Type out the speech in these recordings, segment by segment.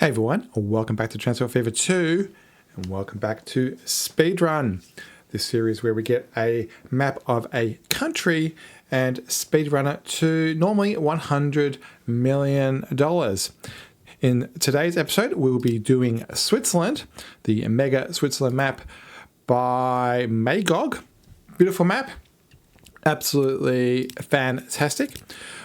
Hey everyone, welcome back to Transport Fever 2 and welcome back to Speedrun, this series where we get a map of a country and speedrun it to normally $100 million. In today's episode, we'll be doing Switzerland, the Mega Switzerland map by Magog. Beautiful map, absolutely fantastic.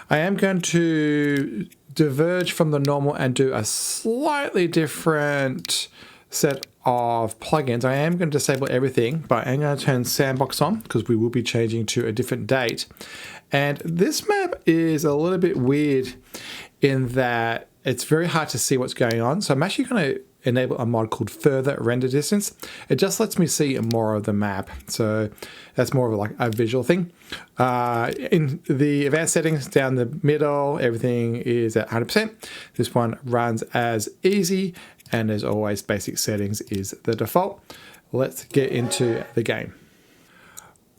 I am going to diverge from the normal and do a slightly different set of plugins. I am going to disable everything, but I'm going to turn Sandbox on because we will be changing to a different date. And this map is a little bit weird in that it's very hard to see what's going on. So I'm actually going to enable a mod called Further Render Distance. It just lets me see more of the map. So that's more of like a visual thing. In the advanced settings down the middle, everything is at 100%. This one runs as easy, and as always, basic settings is the default. Let's get into the game.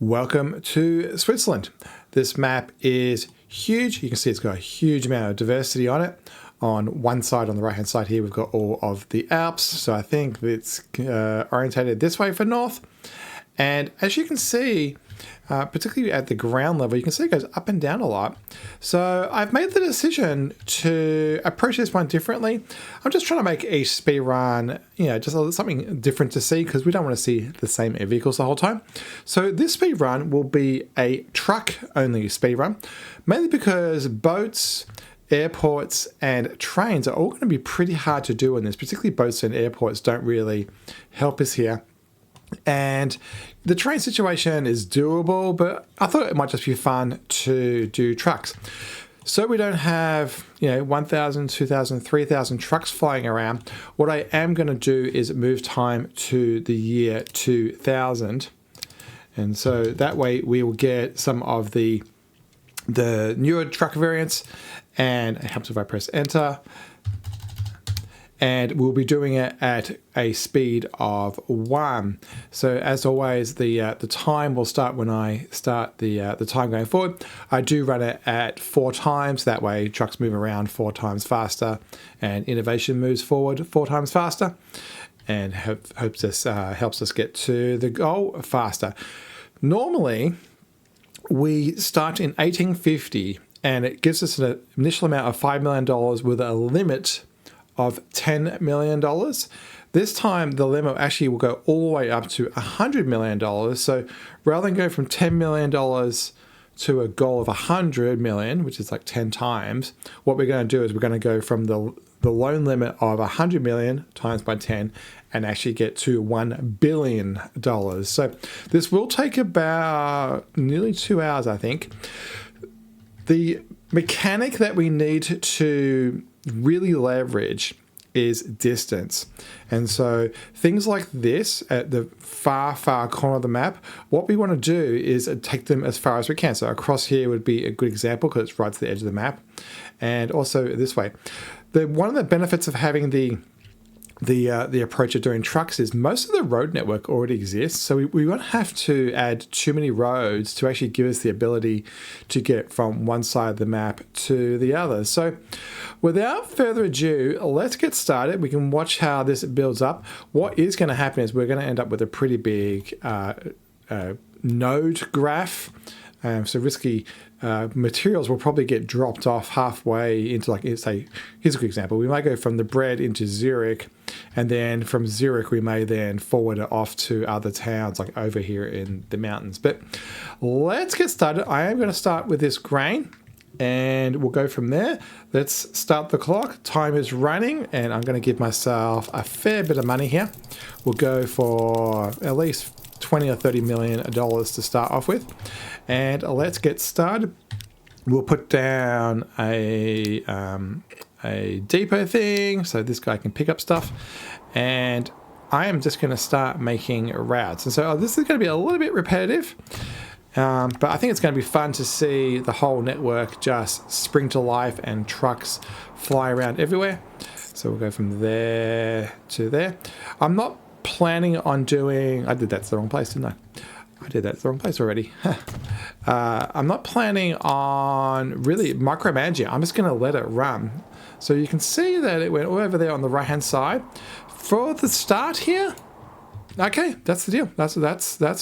Welcome to Switzerland. This map is huge. You can see it's got a huge amount of diversity on it. On one side, on the right hand side here, we've got all of the Alps. So I think it's orientated this way for north. And as you can see, particularly at the ground level, you can see it goes up and down a lot. So I've made the decision to approach this one differently. I'm just trying to make a speed run, just something different to see because we don't want to see the same vehicles the whole time. So this speed run will be a truck only speed run, mainly because boats, airports and trains are all going to be pretty hard to do in this, particularly boats and airports don't really help us here. And the train situation is doable, but I thought it might just be fun to do trucks. So we don't have, 1,000, 2,000, 3,000 trucks flying around. What I am going to do is move time to the year 2000. And so that way we will get some of the newer truck variants, and it helps if I press enter. And we'll be doing it at a speed of 1. So as always, the time will start when I start the time going forward. I do run it at 4 times. That way trucks move around 4 times faster and innovation moves forward 4 times faster, and helps us get to the goal faster. Normally, we start in 1850 and it gives us an initial amount of $5 million with a limit of $10 million. This time the limit actually will go all the way up to $100 million. So rather than go from $10 million to a goal of 100 million, which is like 10 times, what we're going to do is we're going to go from the loan limit of 100 million times by 10 and actually get to $1 billion. So this will take about nearly 2 hours, I think. The mechanic that we need to really leverage is distance. And so things like this at the far corner of the map, what we want to do is take them as far as we can. So across here would be a good example because it's right to the edge of the map. And also this way. One of the benefits of having the approach of doing trucks is most of the road network already exists, so we won't have to add too many roads to actually give us the ability to get from one side of the map to the other. So without further ado, let's get started. We can watch how this builds up. What is going to happen is we're going to end up with a pretty big node graph. So risky materials will probably get dropped off halfway into, like, say, here's a good example. We might go from the bread into Zurich, and then from Zurich we may then forward it off to other towns like over here in the mountains. But let's get started. I am going to start with this grain and we'll go from there. Let's start the clock. Time is running and I'm going to give myself a fair bit of money here. We'll go for at least 20 or 30 million dollars to start off with, and let's get started. We'll put down a depot thing so this guy can pick up stuff, and I am just going to start making routes. And so this is going to be a little bit repetitive, but I think it's going to be fun to see the whole network just spring to life and trucks fly around everywhere. So we'll go from there to there. I'm not planning on doing, I did that to the wrong place, didn't I? I did that to the wrong place already. I'm not planning on really micromanaging. I'm just going to let it run. So you can see that it went all over there on the right hand side. For the start here, okay, that's the deal. That's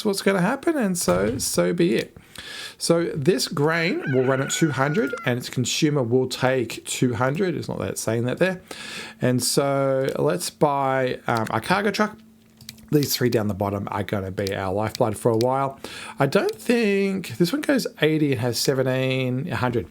what's going to happen, and so be it. So this grain will run at 200 and its consumer will take 200. It's not that it's saying that there. And so let's buy a cargo truck. These three down the bottom are going to be our lifeblood for a while. I don't think this one goes 80 and has 1700.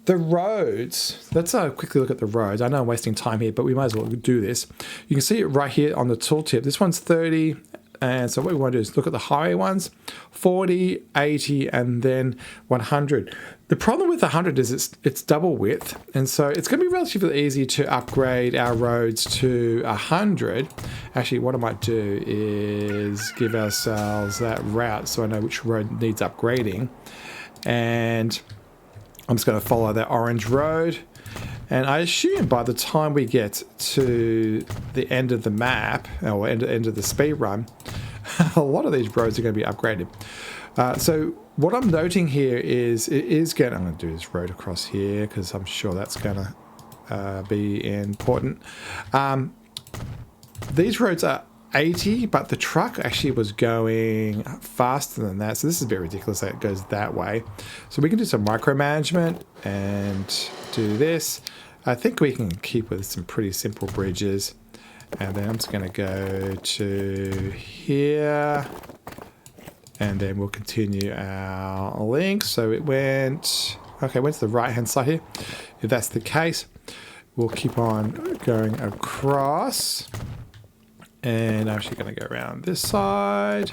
The roads, let's quickly look at the roads. I know I'm wasting time here, but we might as well do this. You can see it right here on the tooltip. This one's 30. And so what we want to do is look at the highway ones, 40, 80, and then 100. The problem with 100 is it's double width. And so it's going to be relatively easy to upgrade our roads to 100. Actually, what I might do is give ourselves that route so I know which road needs upgrading. And I'm just going to follow that orange road. And I assume by the time we get to the end of the map, or end of the speed run, a lot of these roads are going to be upgraded. So what I'm noting here is I'm going to do this road across here because I'm sure that's going to be important. These roads are 80, but the truck actually was going faster than that. So this is a bit ridiculous that it goes that way. So we can do some micromanagement and do this. I think we can keep with some pretty simple bridges. And then I'm just going to go to here. And then we'll continue our link. So it went to the right-hand side here. If that's the case, we'll keep on going across. And I'm actually going to go around this side.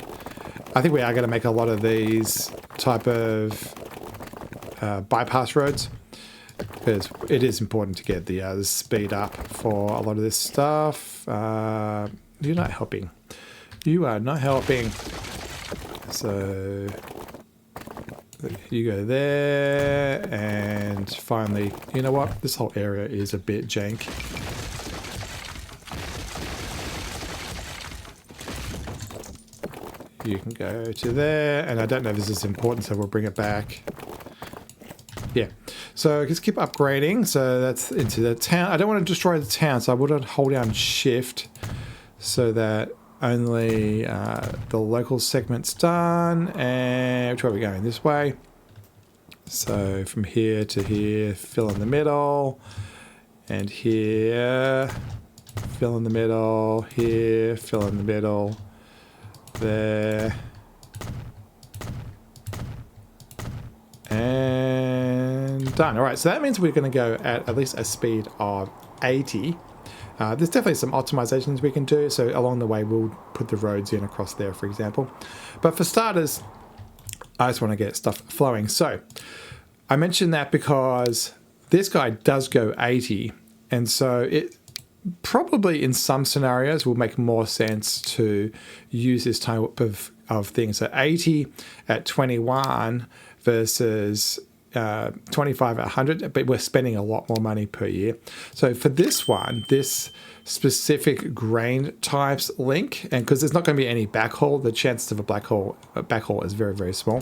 I think we are going to make a lot of these type of bypass roads, because it is important to get the speed up for a lot of this stuff. You're not helping. You are not helping. So you go there, and finally, you know what? This whole area is a bit jank. You can go to there, and I don't know if this is important, so we'll bring it back. Yeah, so just keep upgrading. So that's into the town. I don't want to destroy the town, so I would hold down shift so that only the local segment's done. And which way are we going? This way. So from here to here, fill in the middle, and here, fill in the middle, here, fill in the middle. There, and done. All right, so that means we're going to go at least a speed of 80. There's definitely some optimizations we can do, so along the way we'll put the roads in across there, for example. But for starters, I just want to get stuff flowing. So I mentioned that because this guy does go 80, and so it probably in some scenarios will make more sense to use this type of thing. So 80 at 21 versus 25 at 100, but we're spending a lot more money per year. So for this one, this specific grain types link, and because there's not going to be any backhaul, the chances of a backhaul is very, very small.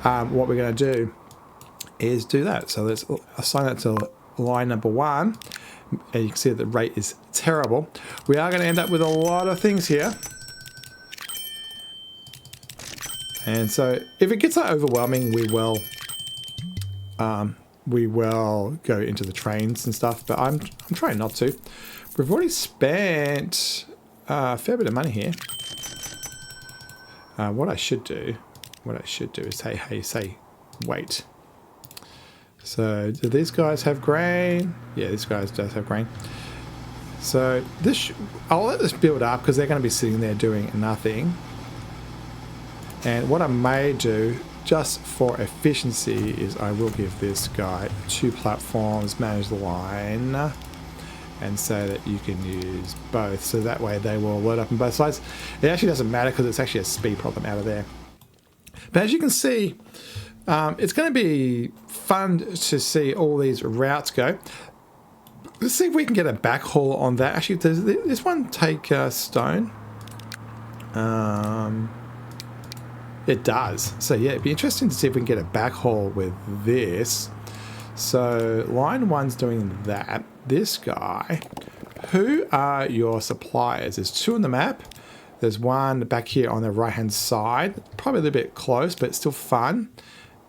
What we're going to do is do that. So let's assign that to line number 1. And you can see that the rate is terrible. We are going to end up with a lot of things here. And so if it gets overwhelming, we will go into the trains and stuff, but I'm trying not to. We've already spent a fair bit of money here. What I should do is say, wait. So do these guys have grain? Yeah, this guy does have grain. So I'll let this build up because they're going to be sitting there doing nothing. And what I may do, just for efficiency, is I will give this guy 2 platforms, manage the line, and say that you can use both. So that way they will load up on both sides. It actually doesn't matter because it's actually a speed problem out of there. But as you can see, it's going to be fun to see all these routes go. Let's see if we can get a backhaul on that. Actually, does this one take stone? It does. So yeah, it'd be interesting to see if we can get a backhaul with this. So line 1's doing that. This guy, who are your suppliers? There's 2 on the map. There's one back here on the right-hand side. Probably a little bit close, but still fun.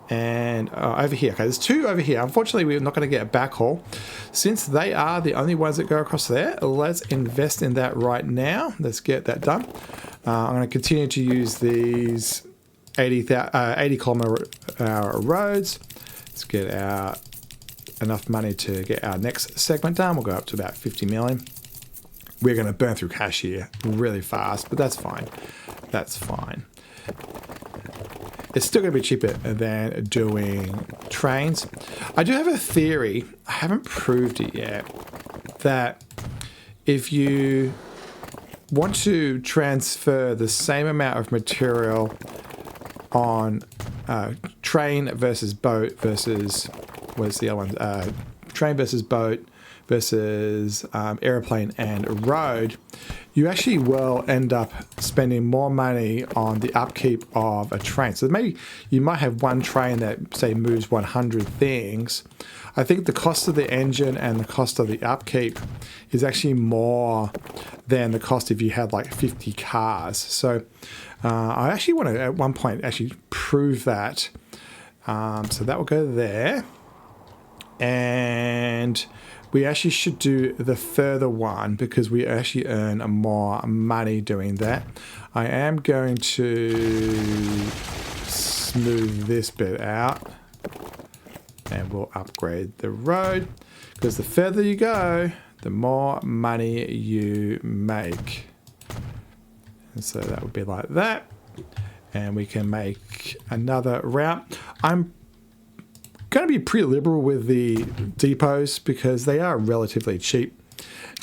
And over here. Okay, there's 2 over here. Unfortunately, we're not going to get a backhaul. Since they are the only ones that go across there, let's invest in that right now. Let's get that done. I'm going to continue to use these 80 kilometer roads. Let's get our enough money to get our next segment done. We'll go up to about 50 million. We're going to burn through cash here really fast, but that's fine. That's fine. It's still going to be cheaper than doing trains. I do have a theory, I haven't proved it yet, that if you want to transfer the same amount of material on train versus boat versus, where's the other one? Train versus boat versus airplane and road, you actually will end up spending more money on the upkeep of a train. So maybe you might have one train that, say, moves 100 things. I think the cost of the engine and the cost of the upkeep is actually more than the cost if you had like 50 cars. So I actually want to, at one point, actually prove that. So that will go there. And we actually should do the further one because we actually earn more money doing that. I am going to smooth this bit out and we'll upgrade the road because the further you go, the more money you make. And so that would be like that. And we can make another route. I'm going to be pretty liberal with the depots because they are relatively cheap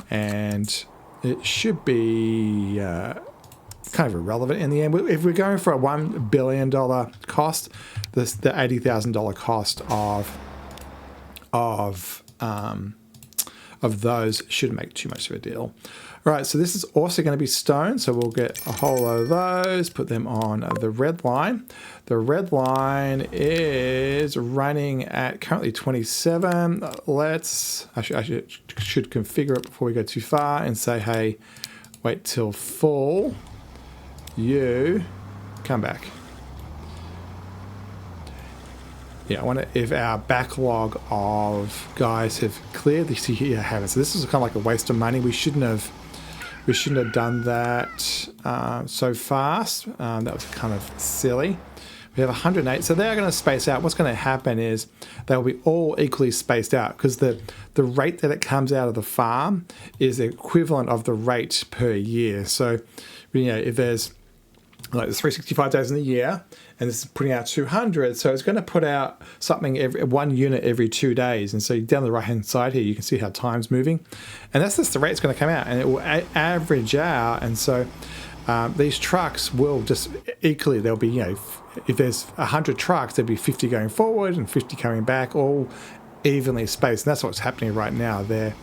and it should be kind of irrelevant in the end. If we're going for a $1 billion cost, the $80,000 cost of those shouldn't make too much of a deal. All right, so this is also going to be stone, so we'll get a whole load of those, put them on the red line. The red line is running at currently 27. I should configure it before we go too far and say, hey, wait till full. You come back. Yeah, I wonder if our backlog of guys have cleared. You see here, haven't. So this is kind of like a waste of money. We shouldn't have done that so fast. That was kind of silly. We have 108, so they're going to space out. What's going to happen is they'll be all equally spaced out because the rate that it comes out of the farm is the equivalent of the rate per year. So, you know, if there's 365 days in the year, and this is putting out 200, so it's going to put out something one unit every 2 days. And so down the right hand side here, you can see how time's moving, and that's just the rate it's going to come out, and it will average out. And so these trucks will just equally, there'll be, you know, if there's 100 trucks, there'll be 50 going forward and 50 coming back, all evenly spaced. And that's what's happening right now. They're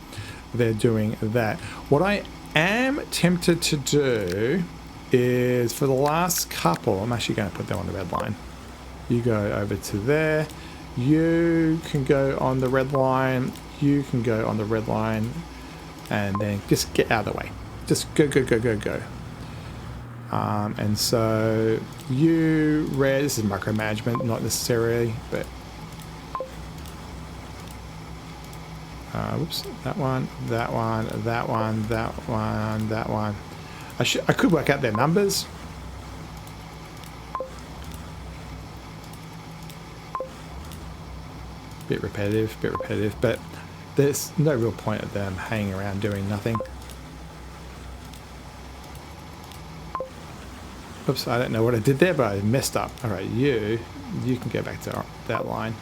doing that. What I am tempted to do is for the last couple, I'm actually going to put them on the red line. You go over to there. You can go on the red line. You can go on the red line. And then just get out of the way. Just go. And so you red, this is micromanagement, not necessarily, but whoops, that one. I could work out their numbers. Bit repetitive, but there's no real point of them hanging around doing nothing. Oops, I don't know what I did there, but I messed up. All right, you can go back to that line.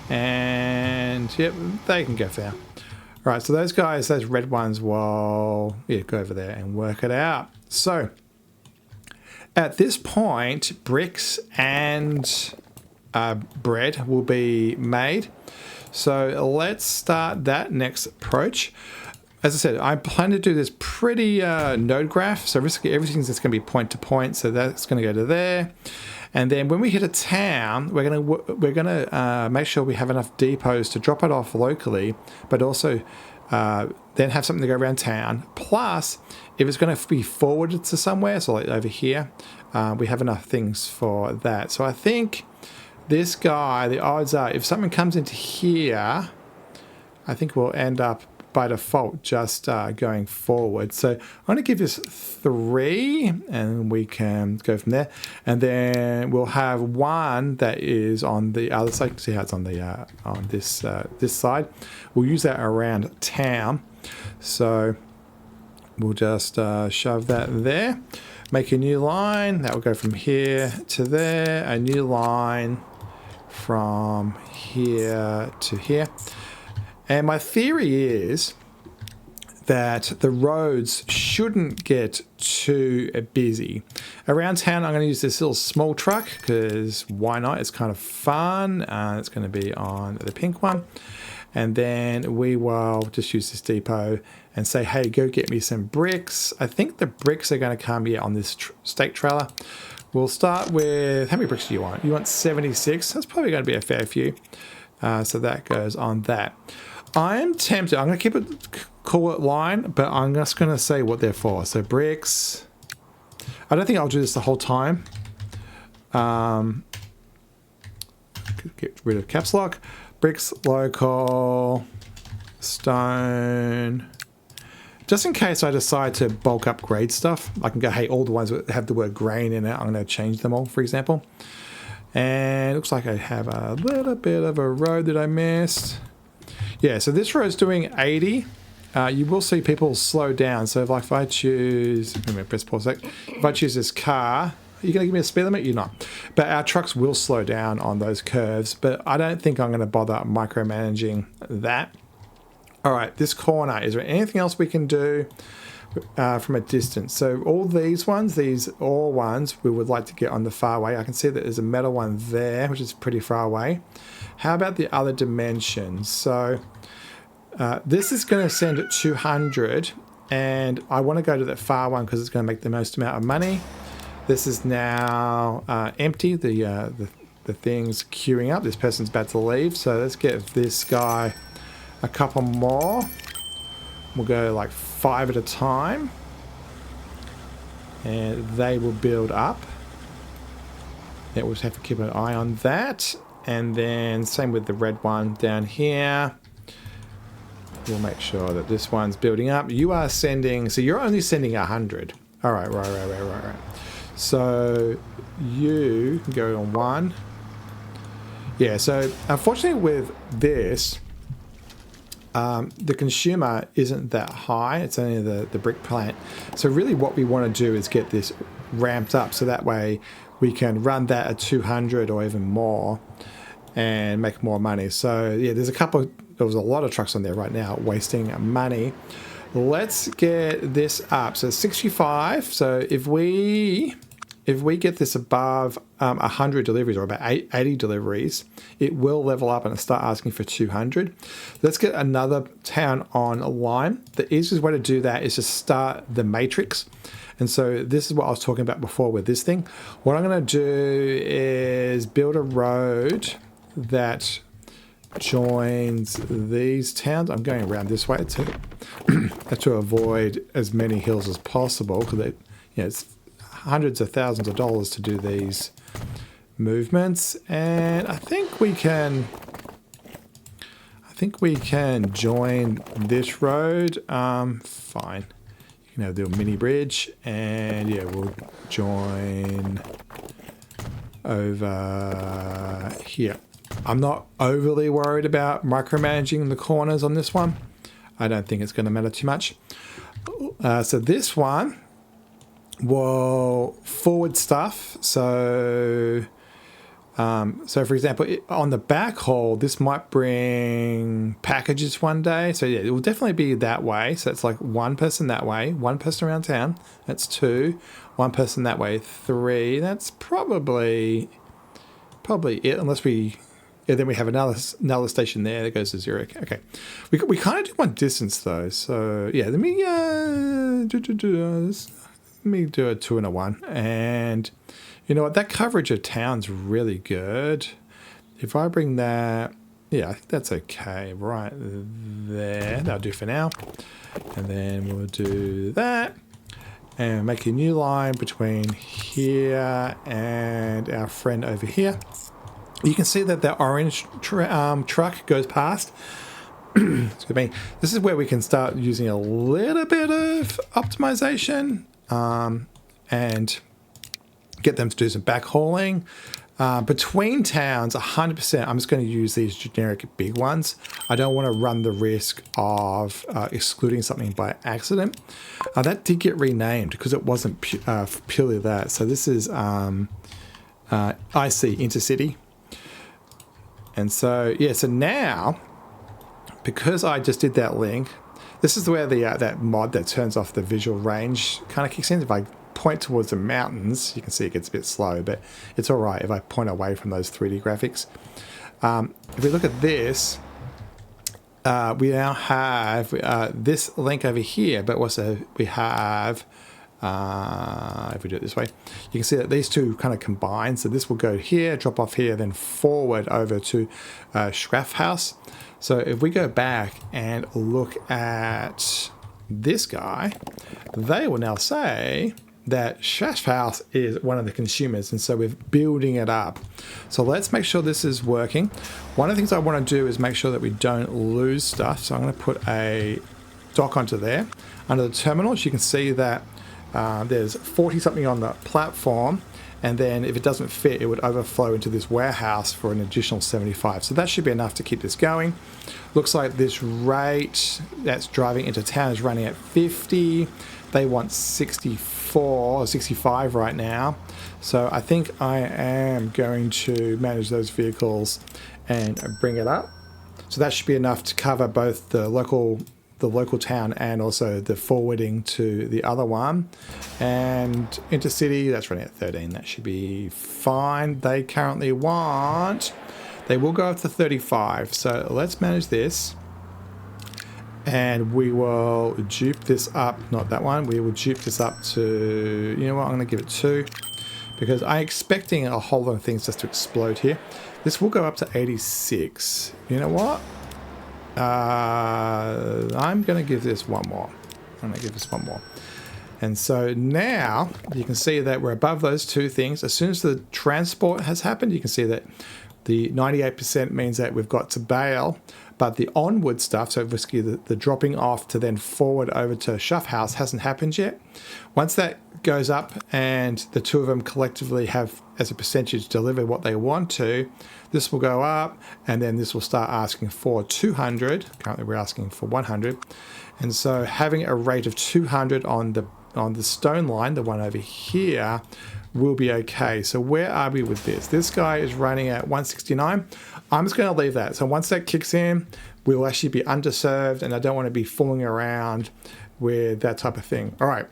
And, yep, they can go for now. All right, so those guys, those red ones, will go over there and work it out. So at this point, bricks and bread will be made. So let's start that next approach. As I said, I plan to do this pretty node graph. So everything's just going to be point to point. So that's going to go to there. And then when we hit a town, we're gonna make sure we have enough depots to drop it off locally, but also then have something to go around town. Plus, if it's going to be forwarded to somewhere, so like over here, we have enough things for that. So I think this guy, the odds are, if something comes into here, I think we'll end up by default just going forward. So I'm going to give this 3, and we can go from there. And then we'll have one that is on the other side. See how it's on the on this this side. We'll use that around town. So we'll just shove that there. Make a new line. That will go from here to there. A new line from here to here. And my theory is that the roads shouldn't get too busy. Around town, I'm going to use this little small truck because why not? It's kind of fun. It's going to be on the pink one. And then we will just use this depot and say, hey, go get me some bricks. I think the bricks are going to come here on this stake trailer. We'll start with, how many bricks do you want? You want 76. That's probably going to be a fair few. So that goes on that. I'm tempted. I'm going to keep it, call it line, but I'm just going to say what they're for. So bricks. I don't think I'll do this the whole time. Get rid of caps lock. Bricks local. Stone. Just in case I decide to bulk upgrade stuff, I can go, hey, all the ones that have the word grain in it, I'm going to change them all, for example. And it looks like I have a little bit of a road that I missed. Yeah, so this road's doing 80. You will see people slow down. So if I choose, let me press pause a sec. If I choose this car, are you going to give me a speed limit? You're not. But our trucks will slow down on those curves. But I don't think I'm going to bother micromanaging that. All right, this corner. Is there anything else we can do from a distance? So all these ones, these all ones, we would like to get on the far way. I can see that there's a metal one there, which is pretty far away. How about the other dimensions? So this is going to send at 200, and I want to go to that far one because it's going to make the most amount of money. This is now empty. The thing's queuing up. This person's about to leave, so let's get this guy a couple more. We'll go like 5 at a time, and they will build up. Yeah, we'll just have to keep an eye on that. And then same with the red one down here. We'll make sure that this one's building up. You are sending, so you're only sending 100. All right, right. So you can go on 1. Yeah, so unfortunately with this, the consumer isn't that high. It's only the brick plant. So really what we want to do is get this ramped up so that way we can run that at 200 or even more and make more money. So yeah, there was a lot of trucks on there right now wasting money. Let's get this up. So 65. So if we get this above 100 deliveries or about 80 deliveries, it will level up and start asking for 200. Let's get another town online. The easiest way to do that is to start the matrix. And so this is what I was talking about before with this thing. What I'm going to do is build a road that joins these towns. I'm going around this way to avoid as many hills as possible because it's hundreds of thousands of dollars to do these movements, and I think we can join this road. Fine, you can have the mini bridge, and yeah, we'll join over here. I'm not overly worried about micromanaging the corners on this one. I don't think it's going to matter too much. So this one will forward stuff. So for example, on the back haul, this might bring packages one day. So yeah, it will definitely be that way. So it's like one person that way, one person around town. That's 2. One person that way, 3. That's probably it, unless we. Yeah, then we have another station there that goes to 0. Okay, we kind of do one distance though. So yeah, let me do a 2 and a 1, and You know what? That coverage of town's really good. If I bring that, yeah, I think that's okay. Right there. That'll do for now. And then we'll do that. And make a new line between here and our friend over here. You can see that the orange truck goes past. Excuse me. This is where we can start using a little bit of optimization and get them to do some backhauling. Between towns, 100%, I'm just going to use these generic big ones. I don't want to run the risk of excluding something by accident. That did get renamed because it wasn't purely that. So this is IC, intercity. And so, yeah, so now, because I just did that link, this is where the that mod that turns off the visual range kind of kicks in. If I point towards the mountains, you can see it gets a bit slow, but it's all right if I point away from those 3D graphics. If we look at this, we now have this link over here, but also we have, if we do it this way, you can see that these two kind of combine. So this will go here, drop off here, then forward over to Schraff House. So if we go back and look at this guy, they will now say that Schraff House is one of the consumers, and so we're building it up. So let's make sure this is working. One of the things I want to do is make sure that we don't lose stuff. So I'm going to put a dock onto there. Under the terminals, you can see that there's 40 something on the platform, and then if it doesn't fit, it would overflow into this warehouse for an additional 75. So that should be enough to keep this going. Looks like this rate that's driving into town is running at 50. They want 64 or 65 right now. So I think I am going to manage those vehicles and bring it up. So that should be enough to cover both the local town and also the forwarding to the other one. And intercity, that's running at 13. That should be fine. They currently want, they will go up to 35. So let's manage this. And we will dupe this up, not that one. We will dupe this up to, you know what, I'm going to give it 2. Because I'm expecting a whole lot of things just to explode here. This will go up to 86. You know what? I'm going to give this one more. I'm going to give this one more. And so now you can see that we're above those two things. As soon as the transport has happened, you can see that the 98% means that we've got to bail. But the onward stuff, so basically the dropping off to then forward over to Schraff House hasn't happened yet. Once that goes up and the two of them collectively have, as a percentage, delivered what they want to, this will go up, and then this will start asking for 200. Currently we're asking for 100. And so having a rate of 200 on the stone line, the one over here, will be okay. So where are we with this? This guy is running at 169. I'm just going to leave that. So once that kicks in, we'll actually be underserved, and I don't want to be fooling around with that type of thing. All right.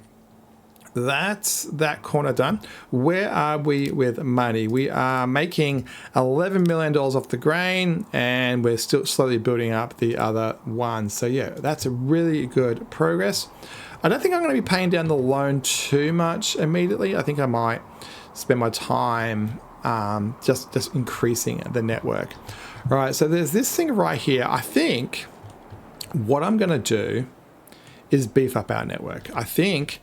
That's that corner done. Where are we with money? We are making $11 million off the grain, and we're still slowly building up the other one. So yeah, that's a really good progress. I don't think I'm going to be paying down the loan too much immediately. I think I might spend my time just increasing the network. All right, so there's this thing right here. I think what I'm going to do is beef up our network. I think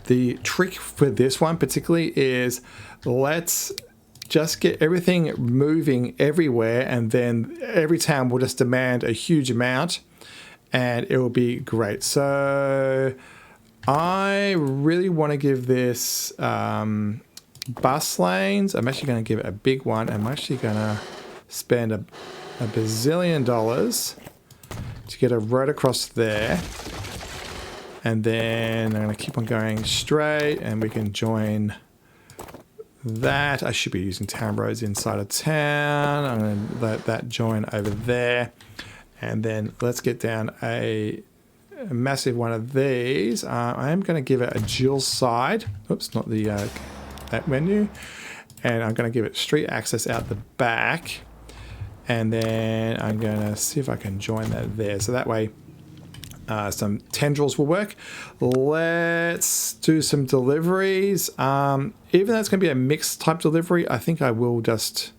the trick for this one particularly is let's just get everything moving everywhere, and then every town will just demand a huge amount, and it will be great. So I really want to give this bus lanes. I'm actually going to give it a big one. I'm actually going to spend a bazillion dollars to get a road across there. And then I'm going to keep on going straight, and we can join that. I should be using town roads inside of town. I'm going to let that join over there. And then let's get down a massive one of these. I am going to give it a dual side. Oops, not the that menu. And I'm going to give it street access out the back. And then I'm going to see if I can join that there. So that way some tendrils will work. Let's do some deliveries. Even though it's going to be a mixed type delivery, I think I will just,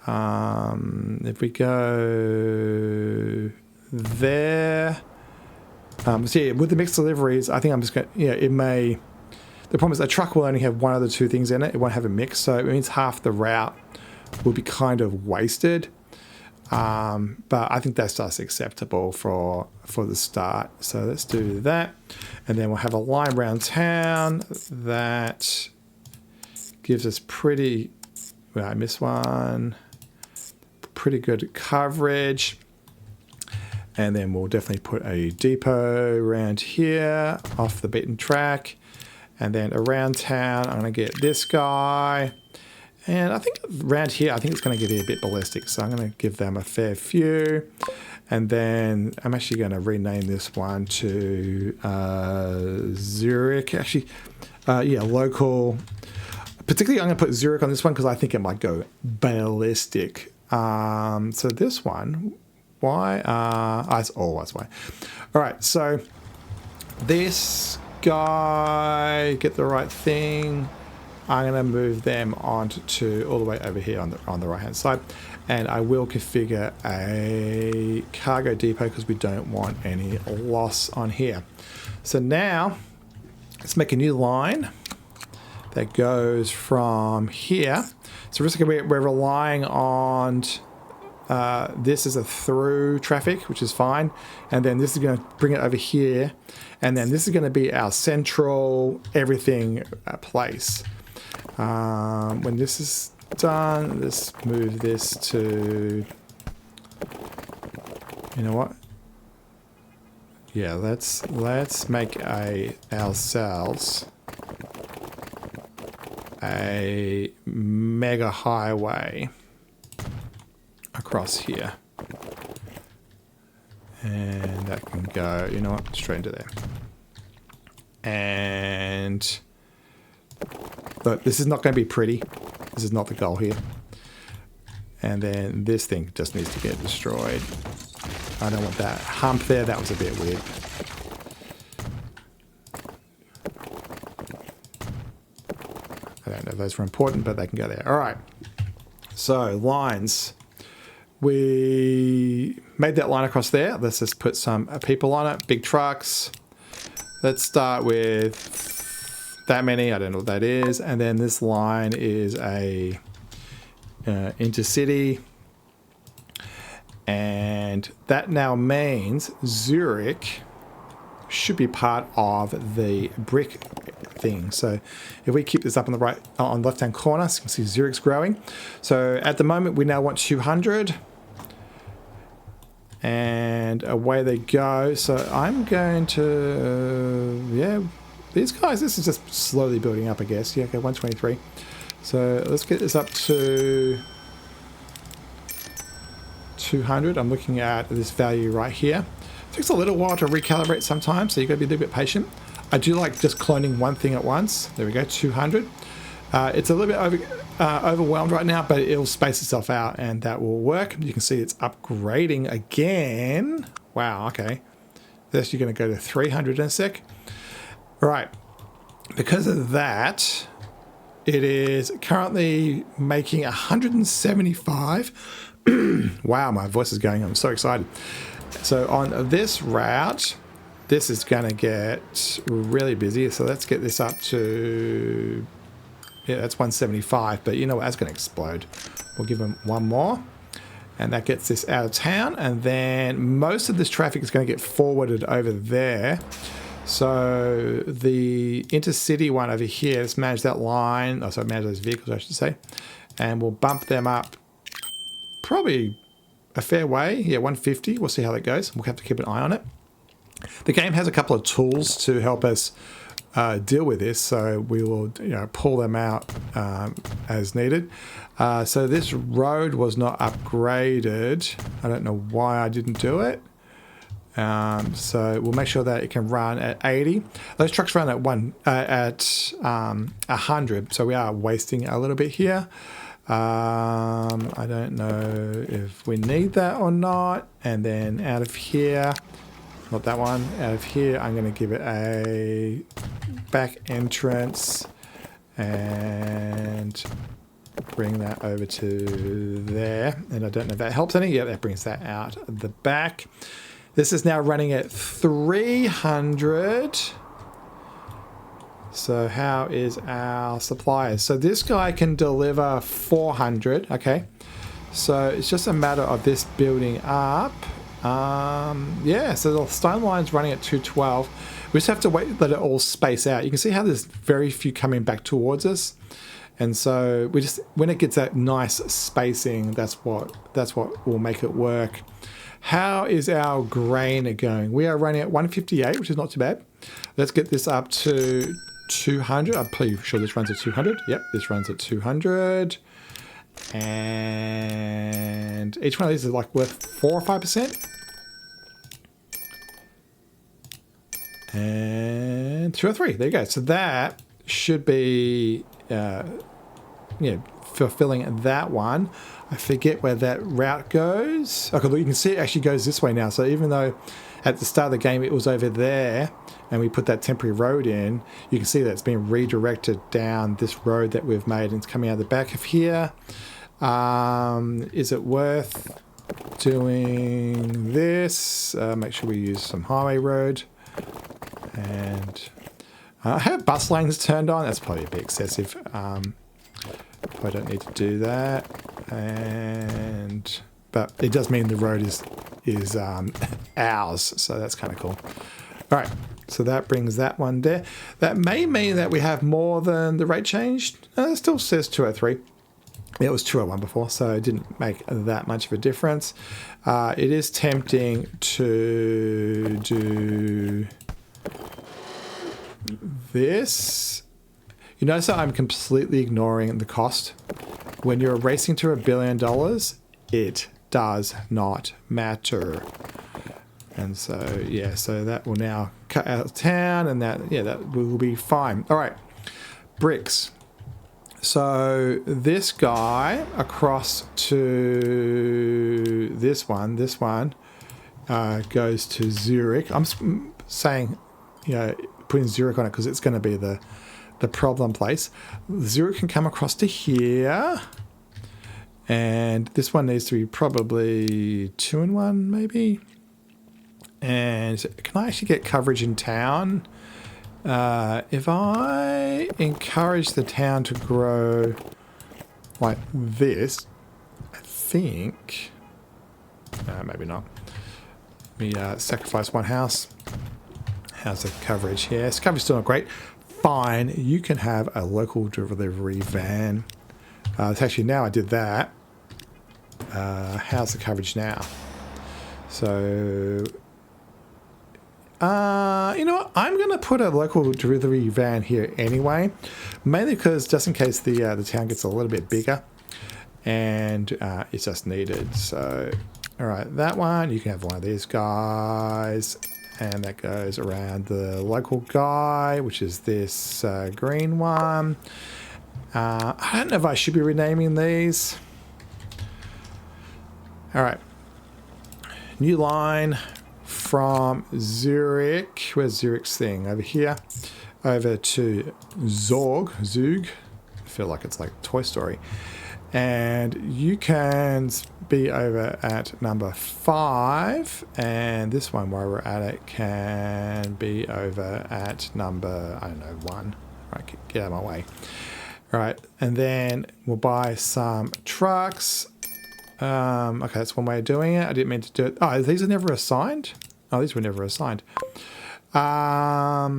if we go there, so yeah, with the mixed deliveries, I think I'm just going to, it may, the problem is a truck will only have one of the two things in it. It won't have a mix, so it means half the route will be kind of wasted. But I think that's just acceptable for the start. So let's do that. And then we'll have a line around town that gives us pretty, well, I missed one, pretty good coverage. And then we'll definitely put a depot around here off the beaten track. And then around town, I'm going to get this guy. And I think around here, I think it's going to get a bit ballistic. So I'm going to give them a fair few. And then I'm actually going to rename this one to Zurich. Actually, local. Particularly, I'm going to put Zurich on this one because I think it might go ballistic. So this one, why? It's always why. All right, so this guy, get the right thing. I'm going to move them on to all the way over here on the right hand side, and I will configure a cargo depot because we don't want any loss on here. So now let's make a new line that goes from here. So basically we're relying on this is a through traffic, which is fine, and then this is going to bring it over here, and then this is going to be our central everything place. When this is done, let's move this to, you know what? Yeah, let's make ourselves a mega highway across here. And that can go, you know what, straight into there. And look, this is not going to be pretty. This is not the goal here. And then this thing just needs to get destroyed. I don't want that hump there. That was a bit weird. I don't know if those were important, but they can go there. All right. So lines. We made that line across there. Let's just put some people on it. Big trucks. Let's start with that many. I don't know what that is. And then this line is a intercity. And that now means Zurich should be part of the brick thing. So if we keep this up on the right, on the left-hand corner, so you can see Zurich's growing. So at the moment, we now want 200. And away they go. So I'm going to, these guys, this is just slowly building up, I guess. Yeah, okay, 123. So let's get this up to 200. I'm looking at this value right here. It takes a little while to recalibrate sometimes, so you've got to be a little bit patient. I do like just cloning one thing at once. There we go, 200. It's a little bit overwhelmed right now, but it'll space itself out and that will work. You can see it's upgrading again. Wow, okay. That's you're going to go to 300 in a sec. All right. Because of that, it is currently making 175. Wow, my voice is going. I'm so excited. So on this route, this is going to get really busy. So let's get this up to, yeah, that's 175. But you know what? That's going to explode. We'll give them one more. And that gets this out of town. And then most of this traffic is going to get forwarded over there. So the intercity one over here, let's manage that line. Oh, sorry, manage those vehicles, I should say. And we'll bump them up probably a fair way. Yeah, 150. We'll see how that goes. We'll have to keep an eye on it. The game has a couple of tools to help us deal with this, so we will pull them out as needed. So this road was not upgraded. I don't know why I didn't do it. So we'll make sure that it can run at 80. Those trucks run at 100, so we are wasting a little bit here. I don't know if we need that or not. And then out of here, not that one. Out of here, I'm going to give it a back entrance and bring that over to there. And I don't know if that helps any. Yeah, that brings that out the back. This is now running at 300. So how is our suppliers? So this guy can deliver 400. Okay. So it's just a matter of this building up. Yeah, so the stone line's running at 212. We just have to wait, let it all space out. You can see how there's very few coming back towards us. And so we just, when it gets that nice spacing, that's what will make it work. How is our grain going? We are running at 158, which is not too bad. Let's get this up to 200. I'm pretty sure this runs at 200. Yep, this runs at 200. And each one of these is like worth 4 or 5%. And 2 or 3. There you go. So that should be, fulfilling that one. I forget where that route goes. Okay, look, you can see it actually goes this way now. So even though at the start of the game it was over there and we put that temporary road in, you can see that it's been redirected down this road that we've made and it's coming out the back of here. Is it worth doing this? Make sure we use some highway road. And I have bus lanes turned on. That's probably a bit excessive. I don't need to do that. But it does mean the road is ours, so that's kind of cool. All right, so that brings that one there. That may mean that we have more than the rate changed. It still says 203. It was 201 before, so it didn't make that much of a difference. It is tempting to do this. You notice that I'm completely ignoring the cost. When you're racing to $1 billion, it does not matter. And so, yeah, so that will now cut out of town and that will be fine. All right, bricks. So this guy across to this one goes to Zurich. I'm saying, putting Zurich on it because it's going to be the problem place. Zurich can come across to here. And this one needs to be probably 2-in-1 maybe. And can I actually get coverage in town? If I encourage the town to grow like this, I think... maybe not. Let me sacrifice one house. How's the coverage? Yes, coverage still not great. Fine, you can have a local delivery van. It's actually, now I did that. How's the coverage now? So, you know what? I'm going to put a local delivery van here anyway, mainly because just in case the town gets a little bit bigger, and it's just needed. So, all right, that one you can have one of these guys. And that goes around the local guy, which is this green one. I don't know if I should be renaming these. All right. New line from Zurich. Where's Zurich's thing? Over here. Over to Zug. I feel like it's like Toy Story. And you can be over at number 5, and this one while we're at it can be over at number, I don't know, 1. Right, get out of my way. All right, and then we'll buy some trucks. Okay, that's one way of doing it. I didn't mean to do it. Oh, these are never assigned? Oh, these were never assigned. All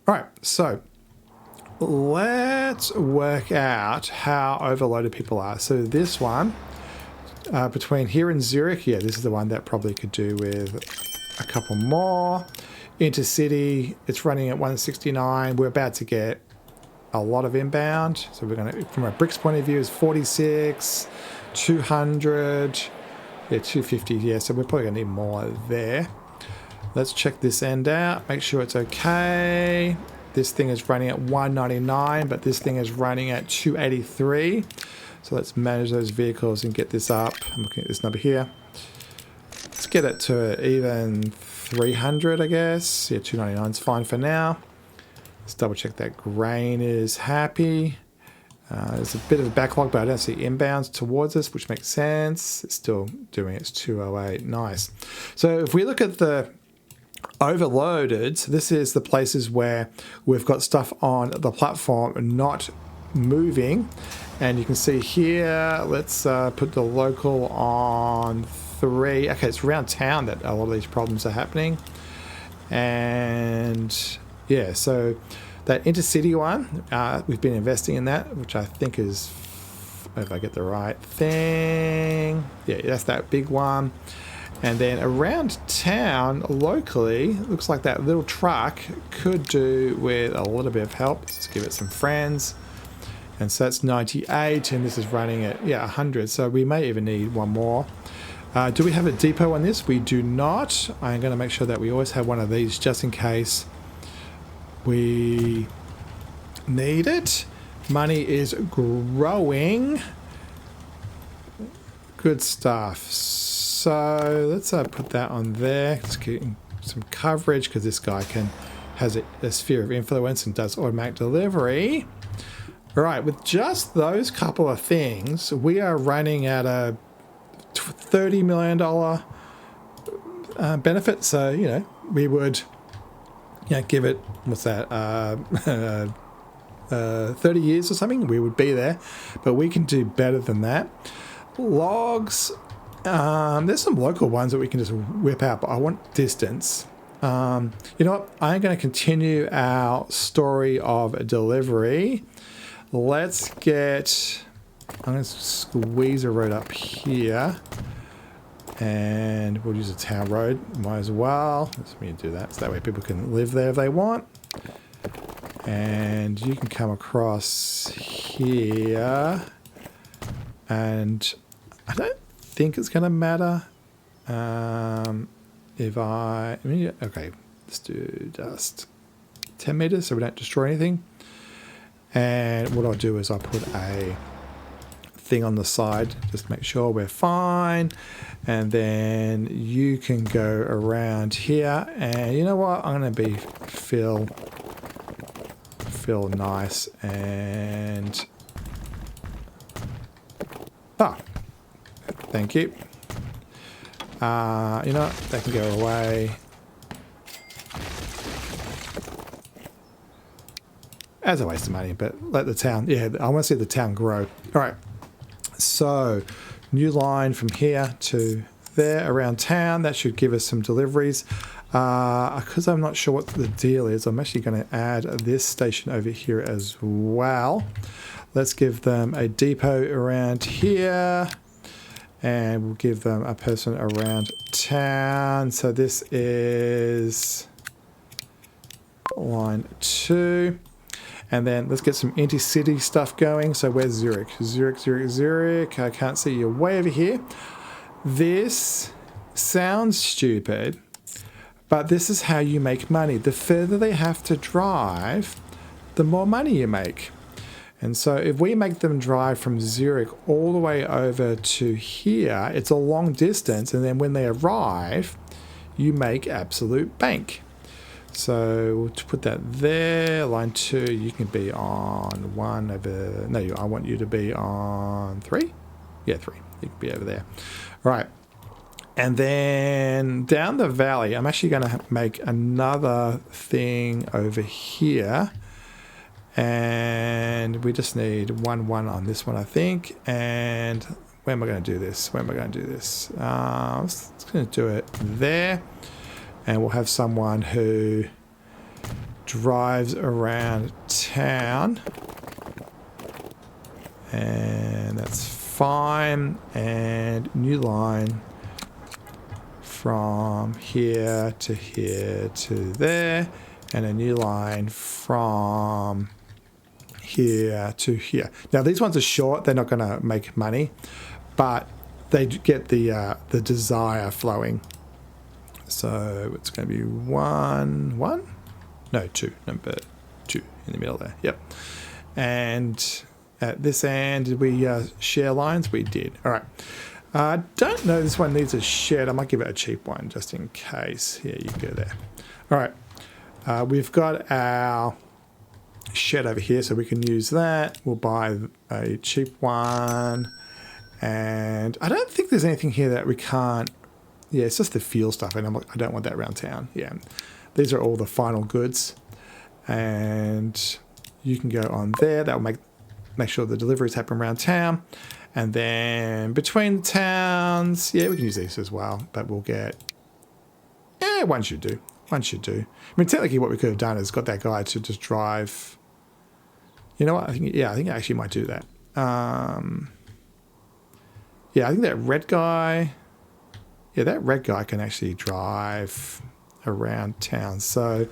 right, so let's work out how overloaded people are. So this one, between here and Zurich, yeah, this is the one that probably could do with a couple more. Intercity, it's running at 169. We're about to get a lot of inbound. So we're going to, from a bricks point of view, is 46, 200, yeah, 250. Yeah, so we're probably going to need more there. Let's check this end out, make sure it's okay. This thing is running at 199, but this thing is running at 283. So let's manage those vehicles and get this up. I'm looking at this number here. Let's get it to even 300, I guess. Yeah, 299 is fine for now. Let's double check that grain is happy. There's a bit of a backlog, but I don't see inbounds towards us, which makes sense. It's still doing its 208. Nice. So if we look at the overloaded, so this is the places where we've got stuff on the platform not moving. And you can see here, let's put the local on 3. Okay, it's around town that a lot of these problems are happening. And yeah, so that intercity one, we've been investing in that, which I think is, if I get the right thing, yeah, that's that big one. And then around town, locally, looks like that little truck could do with a little bit of help. Let's give it some friends. And so that's 98, and this is running at, yeah, 100. So we may even need one more. Do we have a depot on this? We do not. I'm going to make sure that we always have one of these just in case we need it. Money is growing. Good stuff. So let's put that on there. Let's get some coverage because this guy has a sphere of influence and does automatic delivery. All right, with just those couple of things, we are running at a $30 million benefit. So, you know, we would, give it, what's that, 30 years or something, we would be there. But we can do better than that. Logs, there's some local ones that we can just whip out, but I want distance. You know what? I'm going to continue our story of delivery. Let's get, I'm going to squeeze a road up here. And we'll use a town road. Might as well. Let's me do that. So that way people can live there if they want. And you can come across here. And I don't think it's going to matter. Okay, let's do just 10 meters so we don't destroy anything. And what I'll do is I'll put a thing on the side, just make sure we're fine. And then you can go around here. And you know what? I'm going to be feel nice and thank you. You know what? They can go away. As a waste of money, but let the town, yeah, I want to see the town grow. All right, so new line from here to there around town. That should give us some deliveries. Because I'm not sure what the deal is, I'm actually going to add this station over here as well. Let's give them a depot around here. And we'll give them a person around town. So this is line 2. And then let's get some intercity stuff going. So where's Zurich? Zurich. I can't see you way over here. This sounds stupid, but this is how you make money. The further they have to drive, the more money you make. And so if we make them drive from Zurich all the way over to here, it's a long distance. And then when they arrive, you make absolute bank. So we'll put that there. Line 2, you can be on 1 over... No, I want you to be on 3. Yeah, 3. You can be over there. All right. And then down the valley, I'm actually going to make another thing over here. And we just need 1 on this one, I think. And where am I going to do this? I'm just going to do it there. And we'll have someone who drives around town. And that's fine. And new line from here to there. And a new line from here to here. Now these ones are short. They're not going to make money. But they get the desire flowing. So it's going to be 1? No, 2. Number 2 in the middle there. Yep. And at this end, did we share lines? We did. All right. I don't know, this one needs a shed. I might give it a cheap one just in case. Yeah, you can go there. All right, we've got our shed over here, so we can use that. We'll buy a cheap one. And I don't think there's anything here that we can't... Yeah, it's just the fuel stuff, and I don't want that around town. Yeah, these are all the final goods. And you can go on there. That will make sure the deliveries happen around town. And then between the towns, yeah, we can use these as well. But we'll get... Yeah, one should do. One should do. I mean, technically what we could have done is got that guy to just drive... You know what? I think I actually might do that. Yeah, I think that red guy... Yeah, that red guy can actually drive around town. So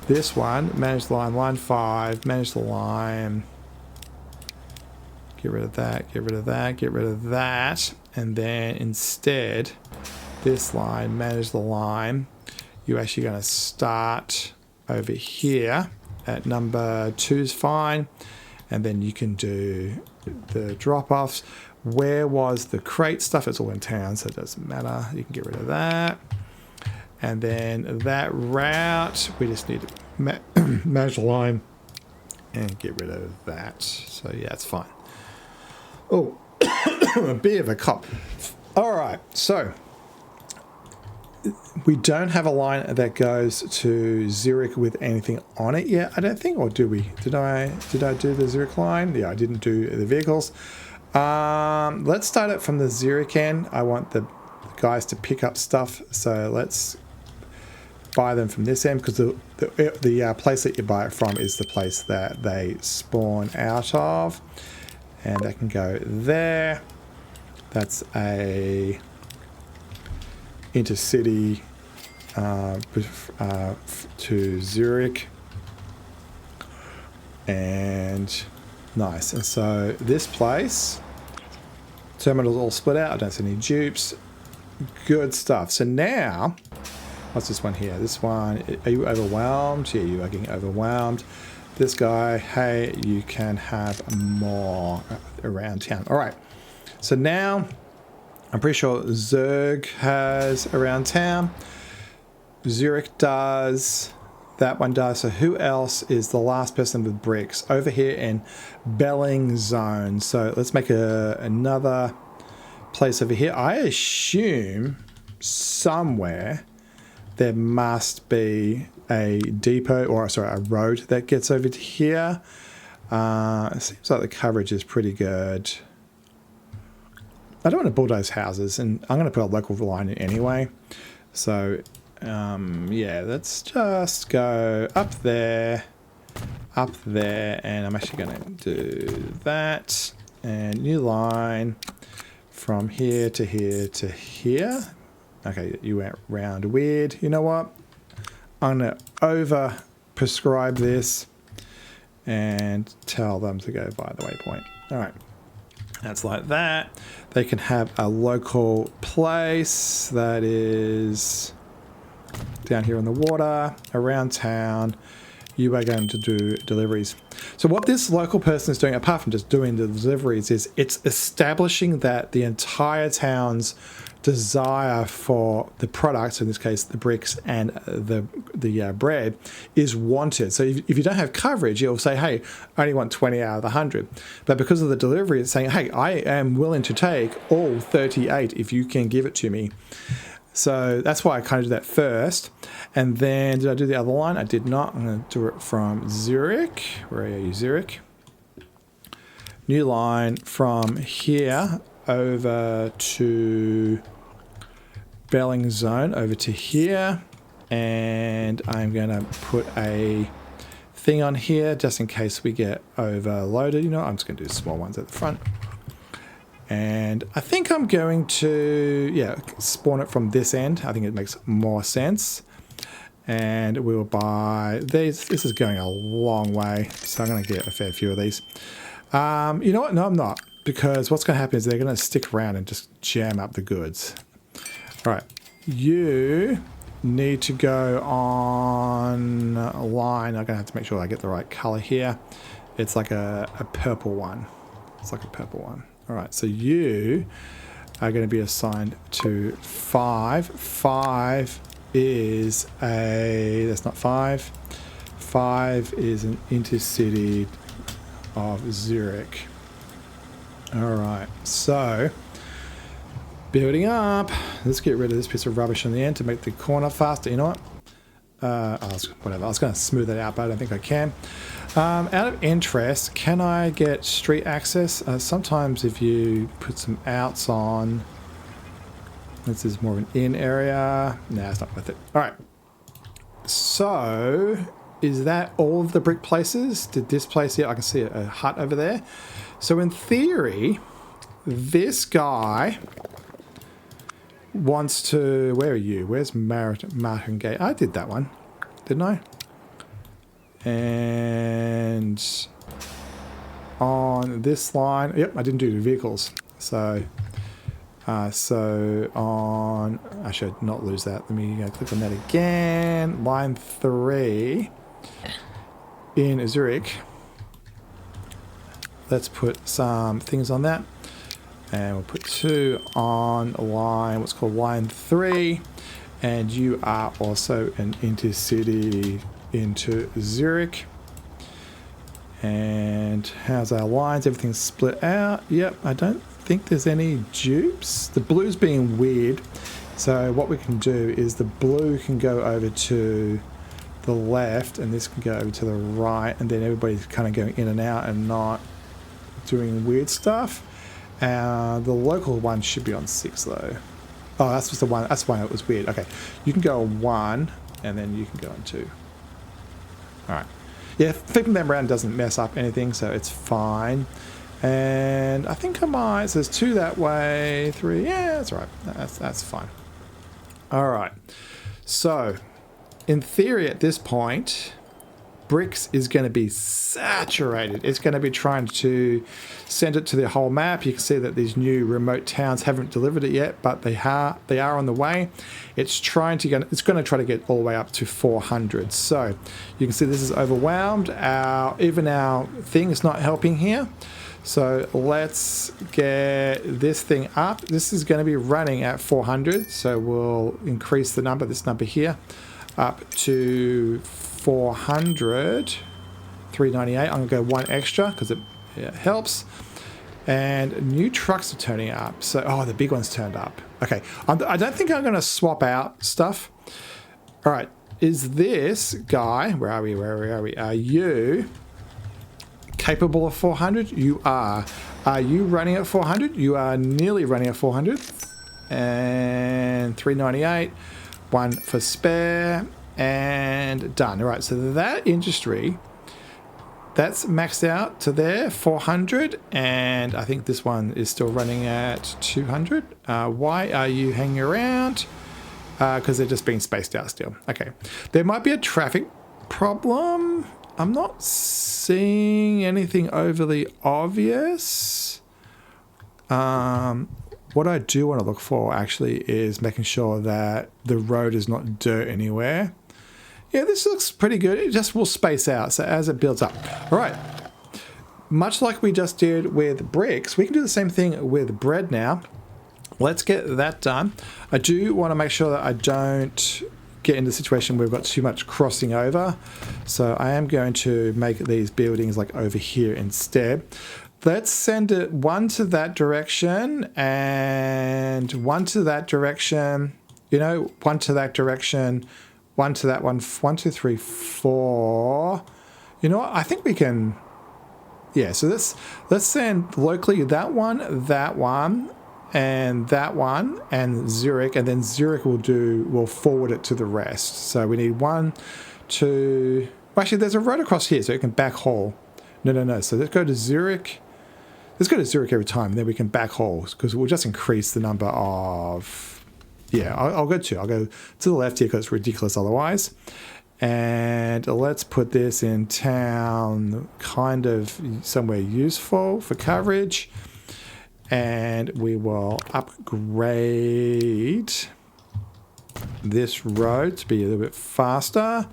this one, manage the line 5, manage the line. Get rid of that, get rid of that, get rid of that. And then instead, this line, manage the line. You're actually going to start over here at number 2 is fine. And then you can do the drop-offs. Where was the crate stuff? It's all in town, so it doesn't matter. You can get rid of that. And then that route, we just need to manage the line and get rid of that. So yeah, it's fine. Oh, a bit of a cop. All right, so we don't have a line that goes to Zurich with anything on it yet, I don't think, or do we? Did I do the Zurich line? Yeah, I didn't do the vehicles. Let's start it from the Zurich end. I want the guys to pick up stuff, so let's buy them from this end, because the place that you buy it from is the place that they spawn out of, and they can go there. That's a intercity to Zurich, and nice. And so this place, terminals all split out. I don't see any dupes. Good stuff. So now, what's this one here? This one, are you overwhelmed? Yeah, you are getting overwhelmed. This guy, hey, you can have more around town. All right. So now, I'm pretty sure Zurg has around town. Zurich does. That one does. So who else is the last person with bricks? Over here in Belling Zone. So let's make another place over here. I assume somewhere there must be a depot, or sorry, a road that gets over to here. It seems like the coverage is pretty good. I don't want to bulldoze houses, and I'm going to put a local line in anyway. So yeah, let's just go up there, and I'm actually going to do that, and new line from here to here to here. Okay, you went round weird. You know what? I'm going to over prescribe this and tell them to go by the waypoint. All right. That's like that. They can have a local place that is down here on the water, around town. You are going to do deliveries. So what this local person is doing, apart from just doing the deliveries, is it's establishing that the entire town's desire for the products, in this case the bricks and the bread, is wanted. So if you don't have coverage, it'll say, hey, I only want 20 out of the 100. But because of the delivery, it's saying, hey, I am willing to take all 38 if you can give it to me. So that's why I kind of do that first. And then, did I do the other line? I did not. I'm going to do it from Zurich. Where are you, Zurich? New line from here over to Belling Zone, over to here. And I'm going to put a thing on here just in case we get overloaded. You know, I'm just going to do small ones at the front. And I think I'm going to, yeah, spawn it from this end. I think it makes more sense. And we'll buy these. This is going a long way, so I'm going to get a fair few of these. You know what? No, I'm not. Because what's going to happen is they're going to stick around and just jam up the goods. All right. You need to go on a line. I'm going to have to make sure I get the right color here. It's like a purple one. It's like a purple one. All right, so you are going to be assigned to 5. 5 is that's not 5. 5 is an intercity of Zurich. All right, so building up. Let's get rid of this piece of rubbish on the end to make the corner faster. You know what? Whatever. I was going to smooth that out, but I don't think I can. Out of interest, can I get street access? Sometimes if you put some outs on, this is more of an in area. Nah, it's not worth it. All right. So, is that all of the brick places? Did this place here? I can see a hut over there. So in theory, this guy wants to... Where are you? Where's Martin Gate? I did that one, didn't I? And on this line... Yep, I didn't do the vehicles. So on... I should not lose that. Let me click on that again. Line 3 in Zurich. Let's put some things on that. And we'll put 2 on line, what's called line 3. And you are also an intercity into Zurich. And how's our lines? Everything's split out. Yep, I don't think there's any dupes. The blue's being weird. So what we can do is the blue can go over to the left and this can go over to the right. And then everybody's kind of going in and out and not doing weird stuff. The local one should be on 6 though. Oh, that's just the one. That's why it was weird. Okay, you can go on 1 and then you can go on 2. All right. Yeah, flipping them around doesn't mess up anything, so it's fine. And I think I might. So there's 2 that way, 3. Yeah, that's all right. That's fine. All right. So, in theory, at this point, bricks is going to be saturated. It's going to be trying to send it to the whole map. You can see that these new remote towns haven't delivered it yet, but they are on the way. It's going to try to get all the way up to 400. So you can see this is overwhelmed. Even our thing is not helping here. So let's get this thing up. This is going to be running at 400. So we'll increase the number, this number here, up to 400, 398. I'm going to go 1 extra because it helps. And new trucks are turning up. So, oh, the big one's turned up. Okay, I don't think I'm going to swap out stuff. All right, is this guy, where are we? Are you capable of 400? You are. Are you running at 400? You are nearly running at 400. And 398, 1 for spare. And done. All right, so that industry, that's maxed out to there, 400, and I think this one is still running at 200. Why are you hanging around? Because they're just being spaced out still. Okay, there might be a traffic problem. I'm not seeing anything overly obvious. What I do want to look for actually is making sure that the road is not dirt anywhere. Yeah, this looks pretty good. It just will space out, so as it builds up. All right. Much like we just did with bricks, we can do the same thing with bread now. Let's get that done. I do want to make sure that I don't get into a situation where we've got too much crossing over. So I am going to make these buildings like over here instead. Let's send it 1 to that direction and 1 to that direction. 1 to that direction. 1 to that one. 1, 2, 3, 4. You know what? I think we can. Yeah. So let's send locally that one, and that one, and Zurich, and then Zurich will forward it to the rest. So we need 1, 2. Well, actually, there's a road across here, so it can backhaul. No. So let's go to Zurich. Let's go to Zurich every time, and then we can backhaul because we'll just increase the number of. Yeah, I'll go 2. I'll go to the left here because it's ridiculous otherwise. And let's put this in town, kind of somewhere useful for coverage. And we will upgrade this road to be a little bit faster.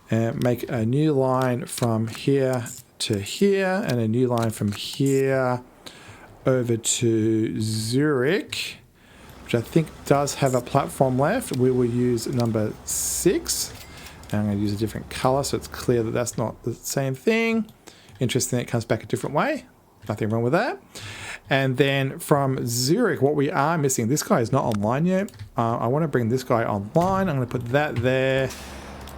And make a new line from here to here. And a new line from here over to Zurich. which I think does have a platform left. We will use number 6. And I'm going to use a different color so it's clear that that's not the same thing. Interesting, it comes back a different way. Nothing wrong with that. And then from Zurich, what we are missing, this guy is not online yet. I want to bring this guy online. I'm going to put that there.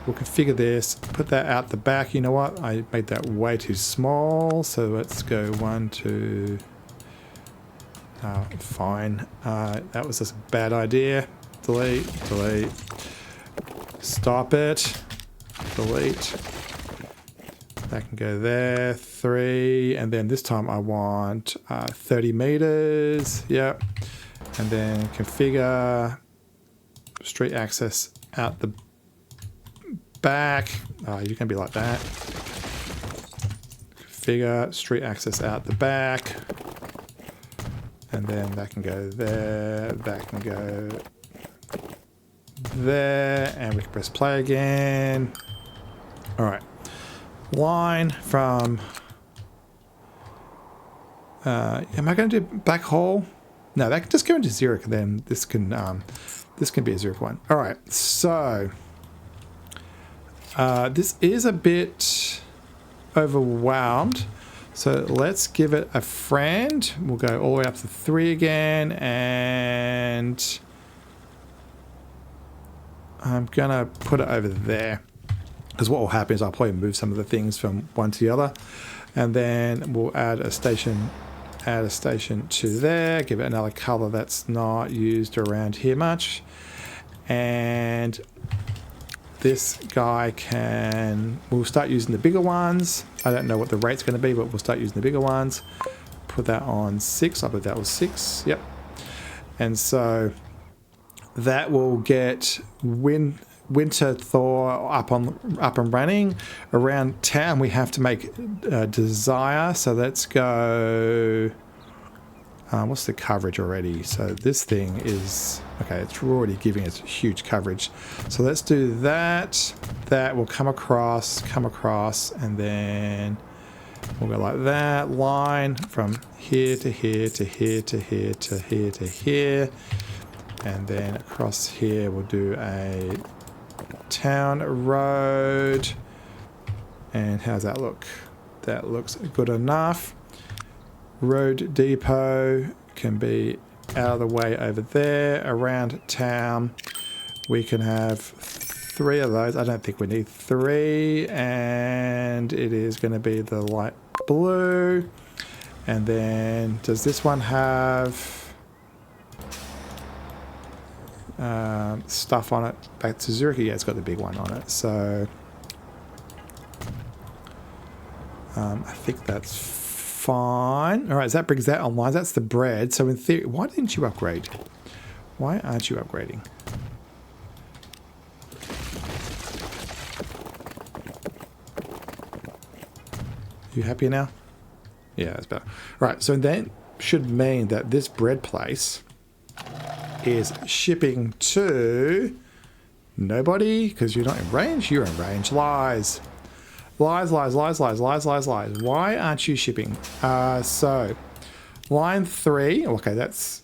We'll configure this, put that out the back. You know what? I made that way too small. So let's go 1, 2. Fine. That was just a bad idea. Delete, delete. Stop it. Delete. That can go there. 3. And then this time I want 30 meters. Yep. And then configure street access out the back. Oh, you can be like that. Configure street access out the back. And then that can go there. That can go there. And we can press play again. All right. Line from... am I going to do back hole? No, that can just go into Zurich. Then this can be a Zurich one. All right. So... this is a bit overwhelmed, so let's give it a friend. We'll go all the way up to 3 again, and I'm gonna put it over there, because what will happen is I'll probably move some of the things from one to the other, and then we'll add a station to there, give it another color that's not used around here much, and this guy we'll start using the bigger ones. I don't know what the rate's going to be, but we'll start using the bigger ones. Put that on 6. I believe that was 6. Yep. And so that will get Winter Thor up and running. Around town, we have to make Desire. So let's go... what's the coverage already? So this thing is... Okay, it's already giving us huge coverage. So let's do that. That will come across, and then we'll go like that. Line from here to here to here to here to here to here. And then across here we'll do a town road. And how's that look? That looks good enough. Road depot can be out of the way over there. Around town we can have 3 of those. I don't think we need 3, and it is going to be the light blue. And then does this one have stuff on it back to Zurich? Yeah, it's got the big one on it, so I think that's fine. All right, so that brings that online. That's the bread. So in theory, why didn't you upgrade? Why aren't you upgrading? You happier now? Yeah, that's better. Right, so that should mean that this bread place is shipping to nobody, because you're not in range. You're in range. Lies. Lies, lies, lies, lies, lies, lies, lies. Why aren't you shipping? So, line 3. Okay, that's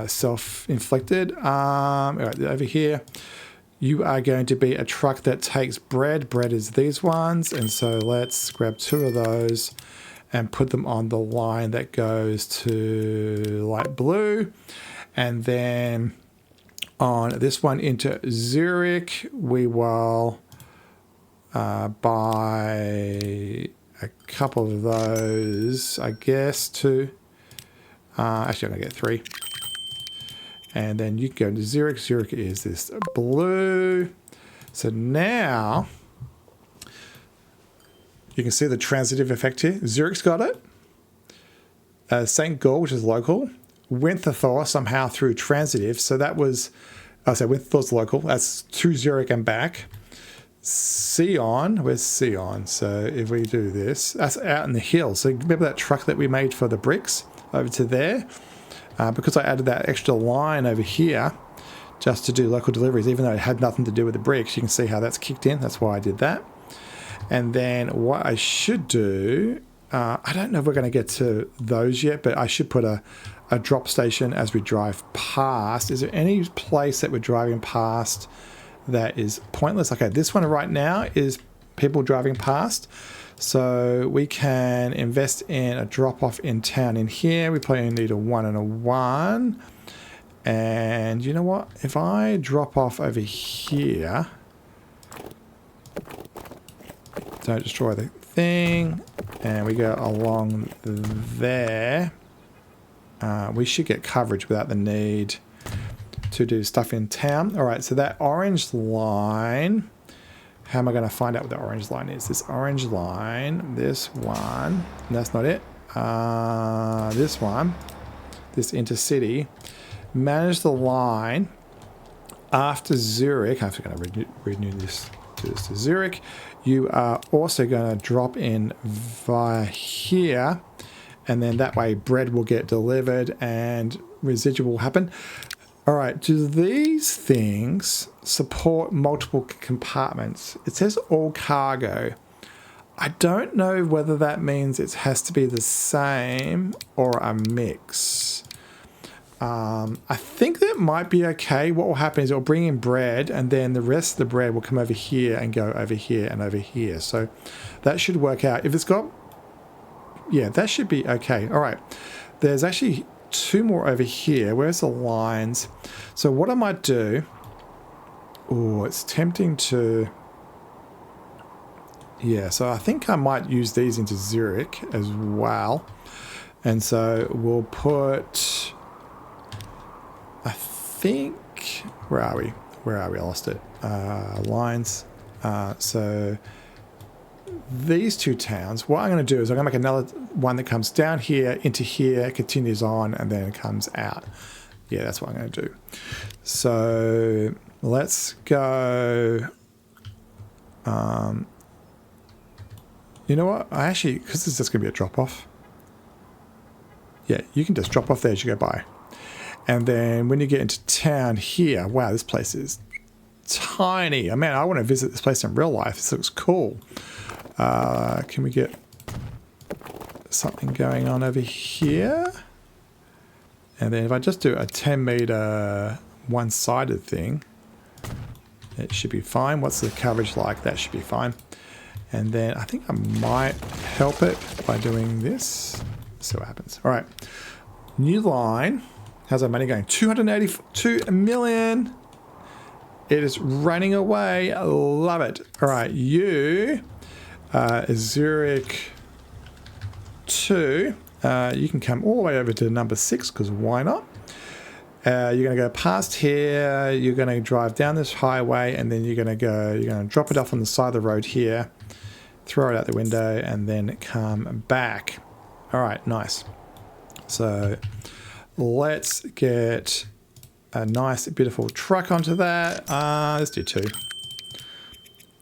self-inflicted. Right, over here, you are going to be a truck that takes bread. Bread is these ones. And so let's grab 2 of those and put them on the line that goes to light blue. And then on this one into Zurich, we will... buy a couple of those, I guess, 2. Actually, I'm going to get 3. And then you go to Zurich. Zurich is this blue. So now you can see the transitive effect here. Zurich's got it. St. Gall, which is local. Winterthur somehow through transitive. So that was, Winterthur's local. That's to Zurich and back. Sion, where's Sion? So if we do this, that's out in the hills. So remember that truck that we made for the bricks over to there? Because I added that extra line over here just to do local deliveries, even though it had nothing to do with the bricks. You can see how that's kicked in. That's why I did that. And then what I should do I don't know if we're going to get to those yet, but I should put a drop station as we drive past. Is there any place that we're driving past that is pointless? Okay, this one right now is people driving past. So we can invest in a drop-off in town in here. We probably need a 1 and a 1. And you know what? If I drop off over here, don't destroy the thing, and we go along there, we should get coverage without the need to do stuff in town. All right, so that orange line, how am I going to find out what the orange line is? This orange line, this one, and that's not it. This one, this intercity, manage the line after Zurich. I'm going to renew this to Zurich. You are also going to drop in via here, and then that way bread will get delivered and residual will happen. All right, do these things support multiple compartments? It says all cargo. I don't know whether that means it has to be the same or a mix. I think that might be okay. What will happen is it'll bring in bread, and then the rest of the bread will come over here and go over here and over here. So that should work out. If it's got, yeah, that should be okay. All right, there's actually 2 more over here. Where's the lines? So what I might do, oh, it's tempting to, yeah, so I think I might use these into Zurich as well. And so we'll put, I think, where are we? I lost it. Lines. So these 2 towns, what I'm going to do is I'm going to make another one that comes down here, into here, continues on, and then comes out. Yeah, that's what I'm going to do. So let's go. You know what? I actually, because this is just going to be a drop-off. Yeah, you can just drop off there as you go by. And then when you get into town here, wow, this place is tiny. Oh, man, I want to visit this place in real life. This looks cool. Can we get something going on over here? And then if I just do a 10-meter one-sided thing, it should be fine. What's the coverage like? That should be fine. And then I think I might help it by doing this. See what happens. All right. New line. How's our money going? 282 million. It is running away. I love it. All right. You, Zurich 2. You can come all the way over to number 6 because why not? You're going to go past here. You're going to drive down this highway, and then you're going to drop it off on the side of the road here, throw it out the window, and then come back. All right, nice. So let's get a nice, beautiful truck onto that. Let's do 2.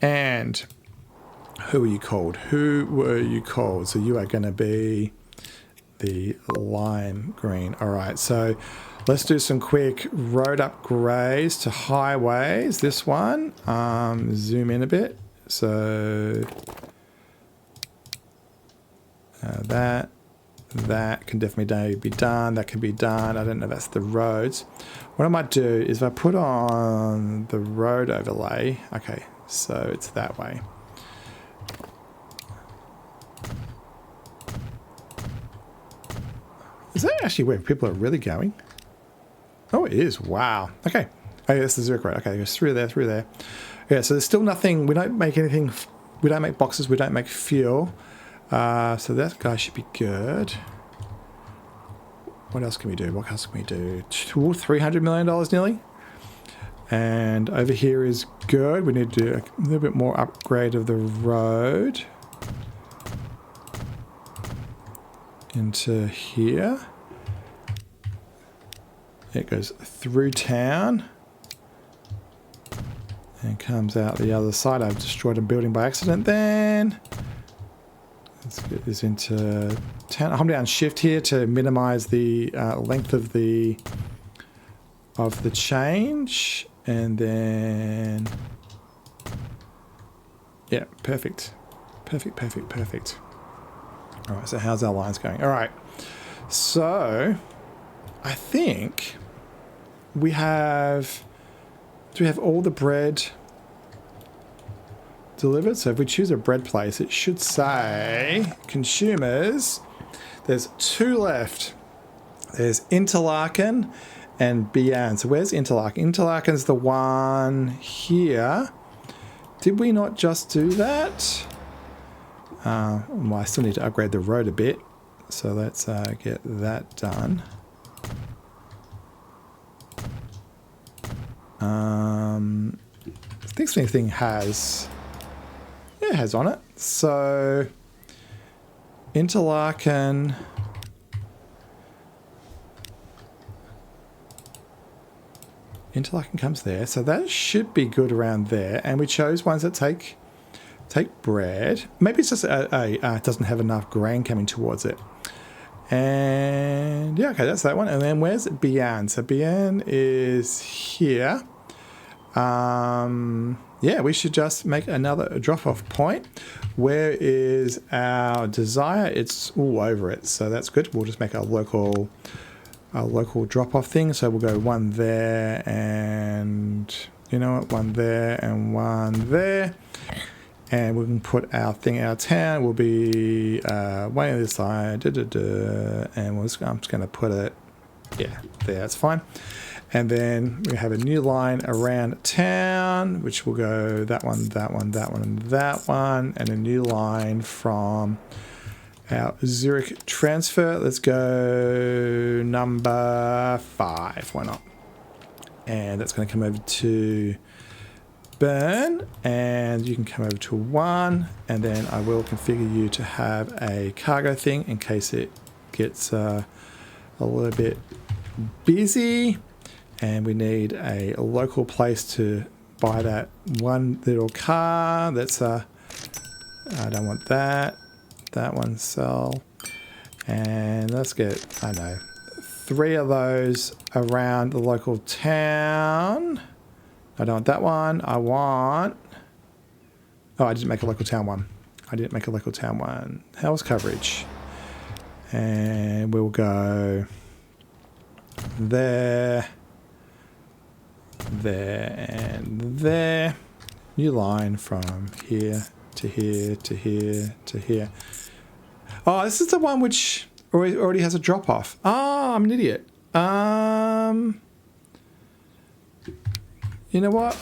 And who are you called? Who were you called? So you are going to be the lime green. All right, so let's do some quick road upgrades to highways. This one, zoom in a bit. So that can definitely be done. That can be done. I don't know if that's the roads. What I might do is if I put on the road overlay. Okay, so it's that way. Is that actually where people are really going? Oh, it is. Wow. Okay. Oh, yeah, that's the Zurich road. Okay, it goes through there. Yeah, so there's still nothing. We don't make anything. We don't make boxes. We don't make fuel. So that guy should be good. What else can we do? What else can we do? $300 million nearly. And over here is good. We need to do a little bit more upgrade of the road into here. It goes through town and comes out the other side. I've destroyed a building by accident then. Let's get this into town. Hold down shift here to minimize the length of the change, and then yeah, perfect. All right, so how's our lines going? All right, so I think we have... Do we have all the bread delivered? So if we choose a bread place, it should say consumers. There's 2 left. There's Interlaken and Bian. So where's Interlaken? Interlaken's the one here. Did we not just do that? Well, I still need to upgrade the road a bit. So let's get that done. This thing has... Yeah, it has on it. So Interlaken... Interlaken comes there, so that should be good around there. And we chose ones that take bread. Maybe it's just it doesn't have enough grain coming towards it. And yeah, okay, that's that one. And then where's Bian? So Bian is here. Yeah, we should just make another drop-off point. Where is our desire? It's all over it, so that's good. We'll just make a local drop-off thing. So we'll go 1 there, and you know what, 1 there and 1 there. And we can put our thing, our town will be way on this side, and I'm just going to put it, yeah, there, that's fine. And then we have a new line around town, which will go that one, that one, that one, and that one, and a new line from our Zurich transfer. Let's go number 5, why not? And that's going to come over to Bern, and you can come over to 1, and then I will configure you to have a cargo thing in case it gets a little bit busy. And we need a local place to buy that one little car. That's I don't want that. That one sell. And let's get, I don't know, 3 of those around the local town. I don't want that one. I want... Oh, I didn't make a local town one. I didn't make a local town one. How's coverage? And we'll go there, there, and there. New line from here to here to here to here. Oh, this is the one which already has a drop off. Oh, I'm an idiot. You know what?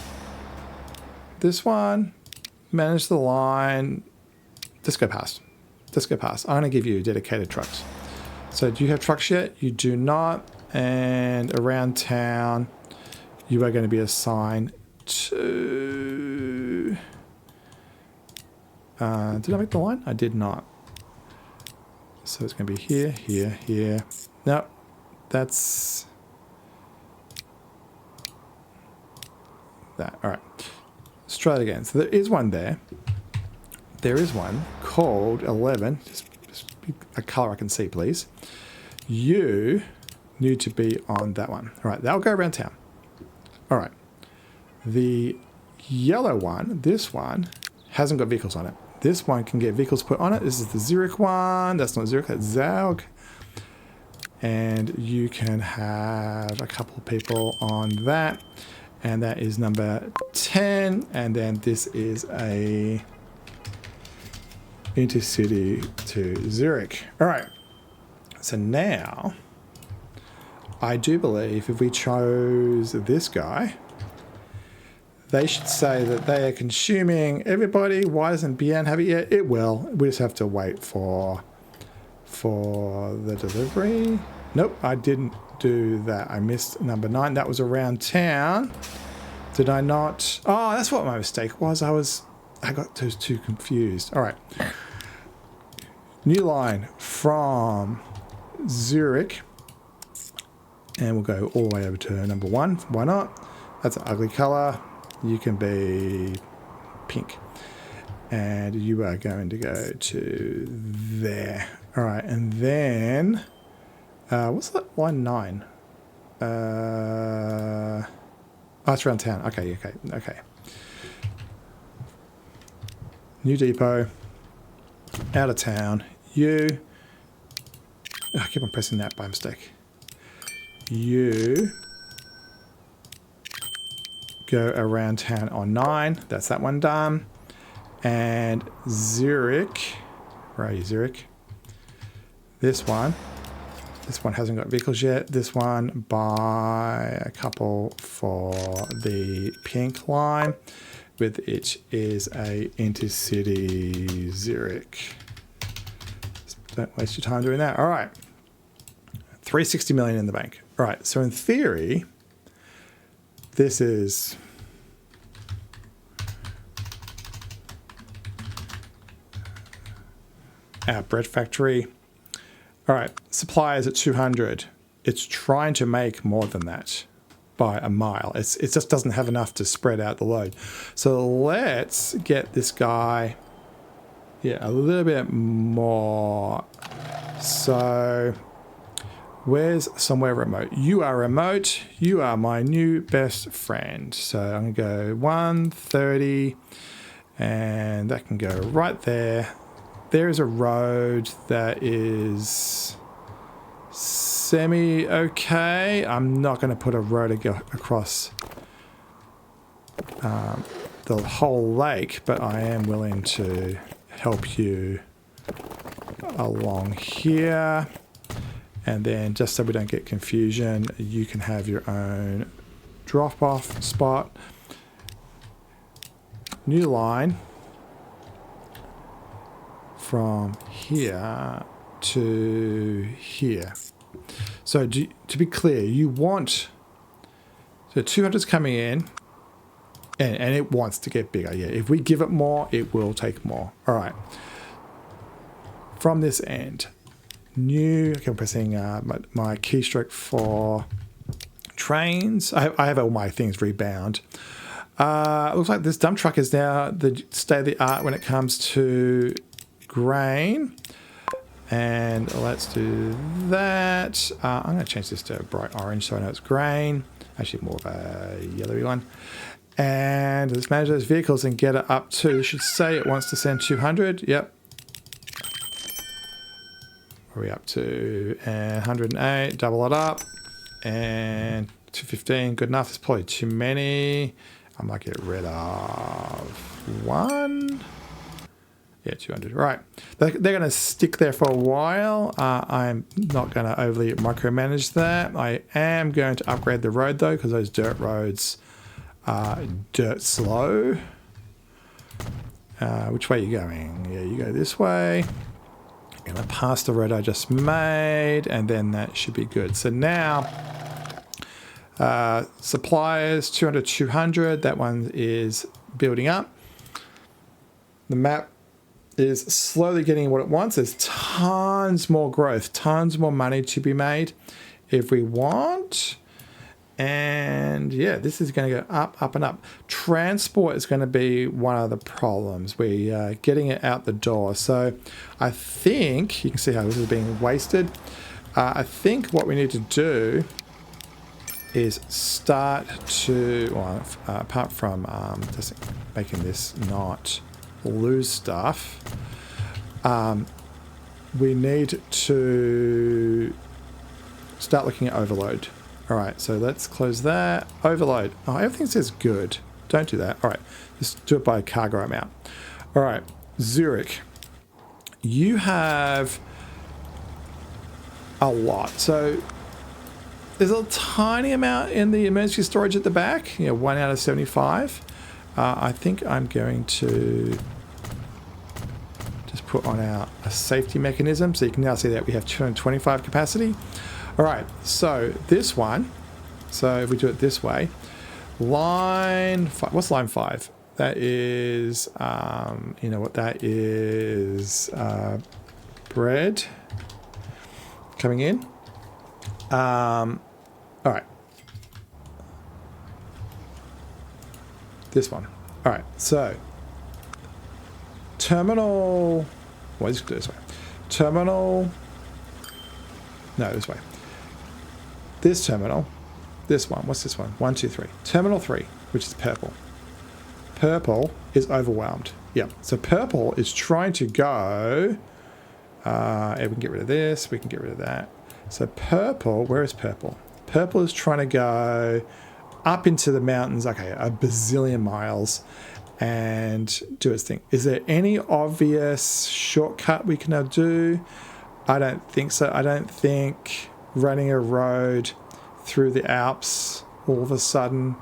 This one, manage the line. Just go past. Just go past. I'm going to give you dedicated trucks. So do you have trucks yet? You do not. And around town, you are going to be assigned to... did I make the line? I did not. So it's going to be here, here, here. No, that's... that. All right. Let's try it again. So there is one there. There is one called 11. Just a color I can see, please. You need to be on that one. All right. That'll go around town. All right. The yellow one, this one, hasn't got vehicles on it. This one can get vehicles put on it. This is the Zurich one. That's not Zurich, that's Zaug. And you can have a couple of people on that. And that is number 10. And then this is a intercity to Zurich. All right. So now, I do believe if we chose this guy, they should say that they are consuming everybody. Why doesn't Bien have it yet? It will. We just have to wait for the delivery. Nope, I didn't do that. I missed number 9. That was around town. Did I not? Oh, that's what my mistake was. I got those two confused. All right. New line from Zurich. And we'll go all the way over to number 1. Why not? That's an ugly color. You can be pink. And you are going to go to there. All right. And then, what's that? Line 9. Oh, it's around town. Okay, okay, okay. New depot. Out of town. You. Oh, I keep on pressing that by mistake. You go around town on 9. That's that one done. And Zurich. Where are you, Zurich? This one. This one hasn't got vehicles yet. This one, buy a couple for the pink line, with which is a intercity Zurich. Don't waste your time doing that. All right. 360 million in the bank. All right. So in theory, this is our bread factory. All right, suppliers at 200. It's trying to make more than that by a mile. It just doesn't have enough to spread out the load. So let's get this guy, a little bit more. So where's somewhere remote? You are remote. You are my new best friend. So I'm going to go 130, and that can go right there. There is a road that is semi-okay. I'm not going to put a road across the whole lake, but I am willing to help you along here. And then, just so we don't get confusion, you can have your own drop-off spot. New line. From here to here. So to be clear, you want, so 200's coming in, and it wants to get bigger. Yeah, if we give it more, it will take more. All right. From this end, new. Okay, I'm pressing my keystroke for trains. I have all my things rebound. It looks like this dump truck is now the state of the art when it comes to grain, and let's do that. I'm going to change this to bright orange so I know it's grain, actually more of a yellowy one. And let's manage those vehicles and get it up to, it should say it wants to send 200. Yep. Where are we up to? And 108, double it up, and 215, good enough. It's probably too many. I might get rid of one. Yeah, 200. Right. They're going to stick there for a while. I'm not going to overly micromanage that. I am going to upgrade the road, though, because those dirt roads are dirt slow. Which way are you going? Yeah, you go this way. I'm going to pass the road I just made, and then that should be good. So now, suppliers, 200, 200. That one is building up. The map is slowly getting what it wants. There's tons more growth, tons more money to be made if we want. And yeah, this is going to go up, up, and up. Transport is going to be one of the problems. We are getting it out the door. So I think, you can see how this is being wasted. I think what we need to do is start to, well, apart from just making this not lose stuff, we need to start looking at overload. All right, so let's close that. Overload. Oh, everything says good. Don't do that. All right, just do it by cargo amount. All right, Zurich. You have a lot. So there's a tiny amount in the emergency storage at the back. 1 out of 75. I think I'm going to just put on a safety mechanism, so you can now see that we have 225 capacity. All right, so this one, so if we do it this way, line 5, what's line 5? That is, you know what that is, bread coming in. All right. This one. All right, so terminal, well, let's do this way. Terminal, no, this way. This terminal, this one, what's this one? 1, 2, 3. Terminal 3, which is purple. Purple is overwhelmed. Yeah, so purple is trying to go And we can get rid of this. We can get rid of that. So purple, where is purple? Purple is trying to go up into the mountains, okay, a bazillion miles, and do its thing. Is there any obvious shortcut we can now do? I don't think so. I don't think running a road through the Alps all of a sudden,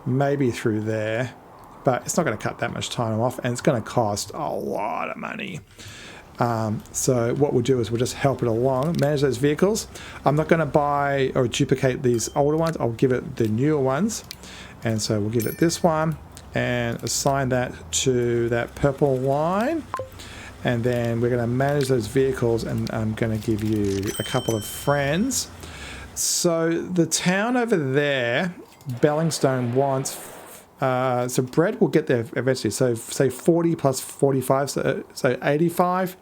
maybe through there, but it's not going to cut that much time off, and it's going to cost a lot of money. So what we'll do is we'll just help it along, manage those vehicles. I'm not going to buy or duplicate these older ones. I'll give it the newer ones. And so we'll give it this one and assign that to that purple line. And then we're going to manage those vehicles, and I'm going to give you a couple of friends. So the town over there, Bellingstone, wants so bread will get there eventually. So say 40 plus 45, so 85.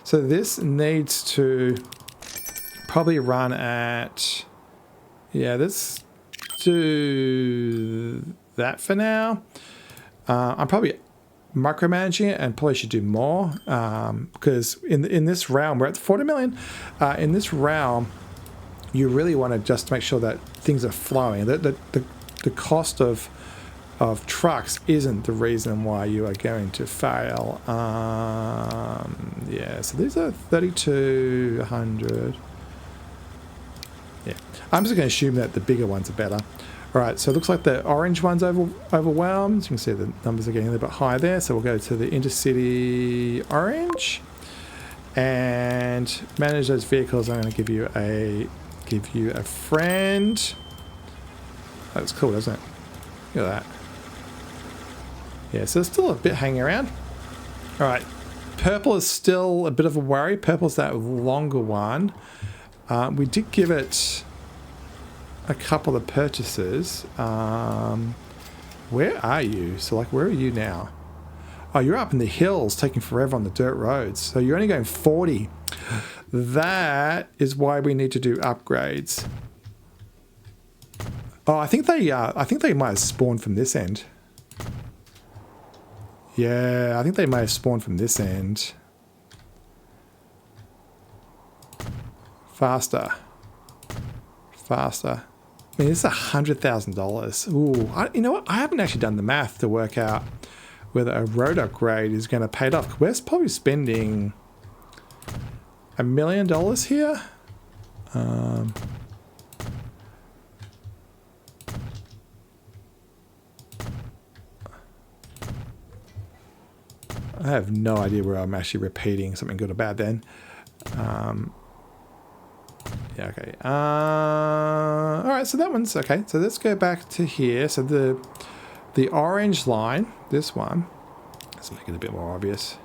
So this needs to probably run at, yeah, let's do that for now. I'm probably micromanaging it and probably should do more because in this realm, we're at 40 million. In this realm, you really want to just make sure that things are flowing. The cost of trucks isn't the reason why you are going to fail. Yeah, so these are 3,200. Yeah, I'm just going to assume that the bigger ones are better. All right, so it looks like the orange one's overwhelmed. You can see the numbers are getting a little bit higher there. So we'll go to the intercity orange and manage those vehicles. I'm going to give you a friend. That's cool, isn't it? Look at that. Yeah, so there's still a bit hanging around. All right, purple is still a bit of a worry. Purple's that longer one. We did give it a couple of purchases. Where are you? So, like, where are you now? Oh, you're up in the hills, taking forever on the dirt roads. So you're only going 40. That is why we need to do upgrades. Oh, I think they might have spawned from this end. Yeah, I think they may have spawned from this end. Faster. I mean, this is $100,000. Ooh, you know what? I haven't actually done the math to work out whether a road upgrade is going to pay it off. We're probably spending $1 million here. I have no idea where I'm actually repeating something good or bad then. Yeah, okay. All right, so that one's okay. So let's go back to here. So the orange line, this one, let's make it a bit more obvious.